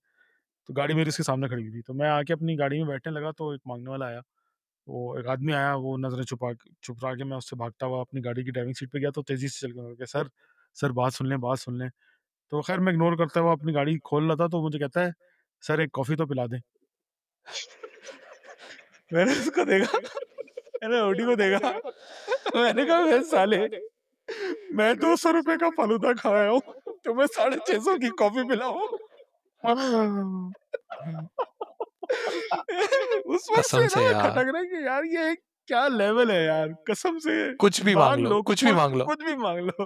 तो गाड़ी मेरी उसके सामने खड़ी हुई थी, तो मैं आके अपनी गाड़ी में बैठने लगा, तो एक माँगने वाला आया। वो एक आदमी आया, वो नज़रें छुपा के मैं उससे भागता हुआ अपनी गाड़ी की ड्राइविंग सीट पे गया, तो तेज़ी से चल के मैं कहा, "सर, सर बात सुन लें, बात सुन लें।" तो ख़ैर मैं इग्नोर करता हुआ अपनी गाड़ी खोल रहा था, तो मुझे कहता है, "सर, एक कॉफ़ी तो पिला दें।" मैंने उसको देखा, मैंने ओडी को देखा, मैंने कहा, "बे साले, मैं 200 रुपए का फालूदा खाया हूँ, तुम्हें 650 की कॉफी पिलाऊं। उस वक्त कसम से ना से यार, खटक रहा है कि यार ये क्या लेवल है यार, कसम से। कुछ भी मांग मांग लो, लो, कुछ भी कुछ मांग लो। कुछ भी मांग लो।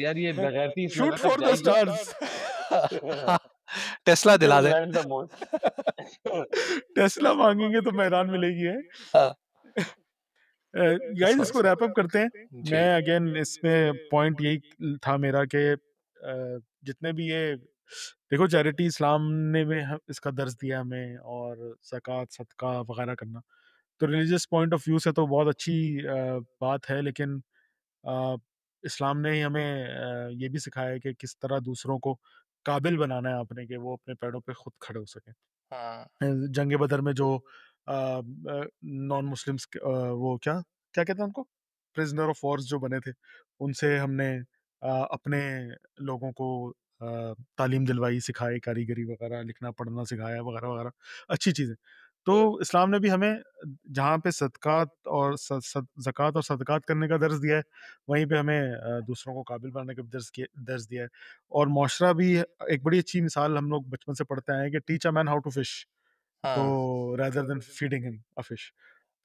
यार ये बेगैरती इस लेवल शूट तक फॉर द जाएगी। स्टार्स। टेस्ला टू दिला दे। Land the most. टेस्ला मांगेंगे तो मैदान मिलेगी है। हाँ, गाइस कसम इसको से। रैप अप करते हैं। जी। मैं अगेन इसमें पॉइंट यही था मेरा कि जितने भी ये देखो चैरिटी इस्लाम ने में इसका दर्ज दिया हमें, और ज़कात सदका वगैरह करना, तो रिलीजियस पॉइंट ऑफ व्यू से तो बहुत अच्छी बात है, लेकिन अ, इस्लाम ने ही हमें ये भी सिखाया है कि किस तरह दूसरों को काबिल बनाना है अपने, कि वो अपने पैरों पे खुद खड़े हो सकें। हाँ, जंग बदर में जो नॉन मुस्लिम्स वो क्या क्या कहते हैं उनको, प्रिजनर ऑफ वॉर्स जो बने थे, उनसे हमने अपने लोगों को तालीम दिलवाई, सिखाई, कारीगरी वगैरह, लिखना पढ़ना सिखाया वगैरह वगैरह, अच्छी चीज़ें। तो इस्लाम ने भी हमें जहाँ पे सदकात और ज़कात और सदकात करने का दर्ज दिया है, वहीं पे हमें दूसरों को काबिल बनाने का भी दर्ज दिया है। और मुआशरा भी एक बड़ी अच्छी मिसाल हम लोग बचपन से पढ़ते आए हैं कि teach a man how to fish, तो हाँ। Rather than feeding him a fish.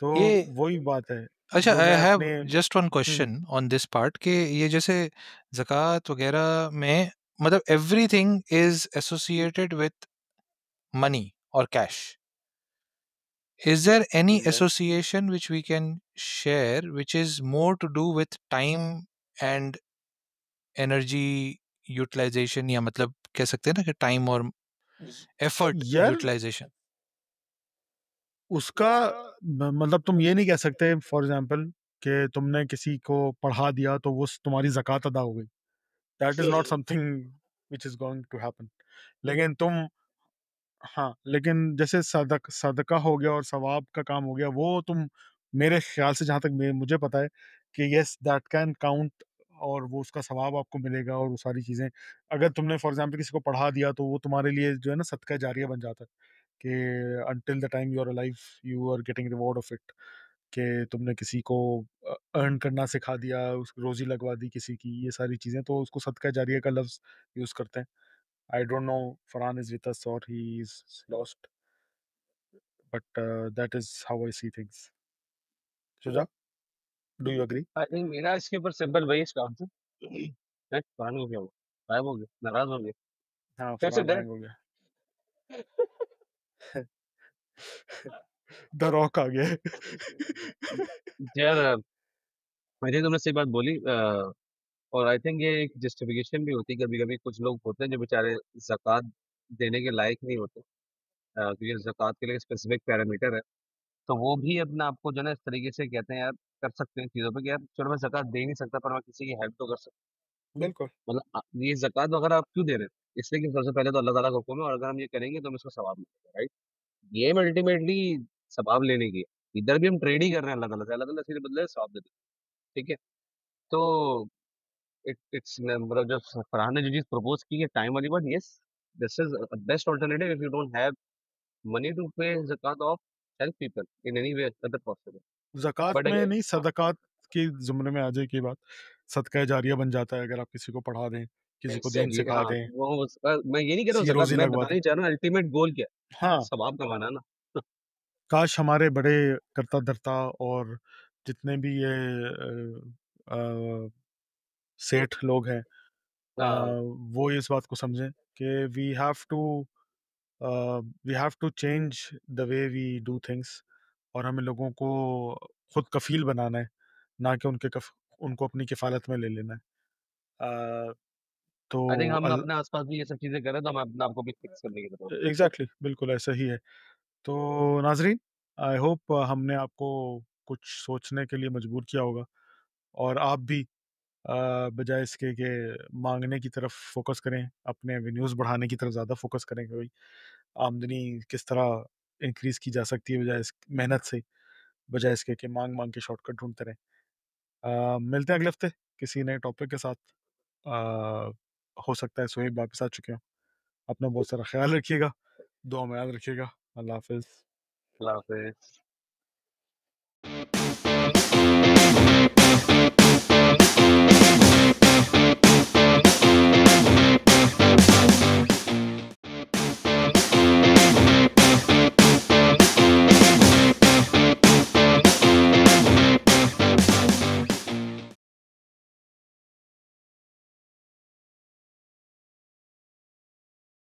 तो ये वही बात है अच्छा, जो आई मैं हैव अपने just one question on this part कि ये जैसे ज़कात वगैरह में मतलब everything is associated with money और cash. Is there any association which we can share which is more to do with time and energy utilization, या मतलब कह सकते हैं ना कि टाइम और एफर्ट यार यूटिलाइजेशन? उसका मतलब तुम ये नहीं कह सकते फॉर एग्जांपल कि तुमने किसी को पढ़ा दिया तो वो तुम्हारी ज़कात अदा हो गई। That is not something which is going to happen. लेकिन तुम हाँ, लेकिन जैसे सदका हो गया और सवाब का काम हो गया, वो तुम मेरे ख़्याल से, जहाँ तक मुझे पता है कि येस दैट कैन काउंट, और वो उसका सवाब आपको मिलेगा और वो सारी चीज़ें। अगर तुमने फॉर एग्ज़ाम्पल किसी को पढ़ा दिया तो वो तुम्हारे लिए जो है ना सदका जारिया बन जाता है, कि until the time you are alive you are getting reward of it, कि तुमने किसी को अर्न करना सिखा दिया, उसकी रोज़ी लगवा दी किसी की, ये सारी चीज़ें, तो उसको सदका जारिया का लफ्ज़ यूज़ करते हैं। I don't know Farhan is with us or he is lost, but that is how I see things. Shuja, do you agree? I think मेरा इसके ऊपर सिंपल वही इसका आंसर है। फरहान को क्या हुआ? गायब हो गए, नाराज हो गए, हाँ, फिर से फरहान डरे। हैंग हो गया। द रॉक आ गया है। यार आई थिंक तुमने सही बात बोली। और आई थिंक ये एक जस्टिफिकेशन भी होती है, कभी कभी कुछ लोग होते हैं जो बेचारे ज़कात देने के लायक नहीं होते, क्योंकि ज़कात के लिए स्पेसिफिक पैरामीटर है। तो वो भी अपने आप को जो है ना इस तरीके से कहते हैं यार, कर सकते हैं चीज़ों पे कि यार चलो मैं ज़कात दे नहीं सकता पर मैं किसी की हेल्प तो कर सकता बिल्कुल। हूँ। मतलब ये ज़कात वगैरह आप क्यों दे रहे हैं? इसलिए कि सबसे पहले तो अल्लाह ताला का हुक्म है, और अगर हम ये करेंगे तो हमें इसका सवाब मिलेगा, राइट? गेम अल्टीमेटली सवाब लेने की है। इधर भी हम ट्रेड ही कर रहे हैं अल्लाह ताला से, अल्लाह ताला इसके बदले सवाब देते हैं, ठीक है? तो इट्स मतलब जो फरहान ने जो चीज़ प्रपोज़ की है टाइम वाली बात, yes, this is best alternative if you don't have money to pay ज़कात of help people in any way other possible. ज़कात बट में अगेन नहीं, हाँ, सदकात के ज़ुमरे में आ जाए की बात। सदका जारिया बन जाता है अगर आप किसी को पढ़ा दें, किसी को दीन एग्ज़ैक्टली सिखा हाँ, दें, वो उसका मैं ये नहीं कह रहा हूँ किसी की ज़कात, रोज़ी मैं लगवा दें। बताना ही चाह रहा हूँ अल्टीमेट गोल क्या है? हाँ, सवाब कमाना ना। काश हमारे बड़े कर्ता-धर्ता और जितने भी ये सेठ लोग हैं, हाँ, वो इस बात को समझें कि we have to change the way we do things, और हमें लोगों को खुद कफ़ील बनाना है, ना कि उनको अपनी किफ़ालत में ले लेना है। अ, तो आई थिंक हम अल अपने आस-पास भी ये सब चीज़ें करें तो हम अपने आप को भी फिक्स करने की ज़रूरत है। एग्ज़ैक्टली, बिल्कुल ऐसा ही है। तो नाज़रीन, आई होप हमने आपको कुछ सोचने के लिए मजबूर किया होगा, और आप भी बजाय इसके कि माँगने की तरफ फ़ोकस करें, अपने एवेन्यूज़ बढ़ाने की तरफ ज़्यादा फ़ोकस करें कि भई आमदनी किस तरह इंक्रीज़ की जा सकती है, बजाय इस मेहनत से, बजाय इसके कि माँग-माँग के शॉर्टकट ढूँढते रहें। मिलते हैं अगले हफ़्ते किसी नए टॉपिक के साथ। अ, हो सकता है सोहेब वापस आ चुके हों। अपना बहुत सारा ख़्याल रखिएगा, दुआ में याद रखिएगा। अल्लाह हाफ़िज़। अल्लाह हाफ़िज़।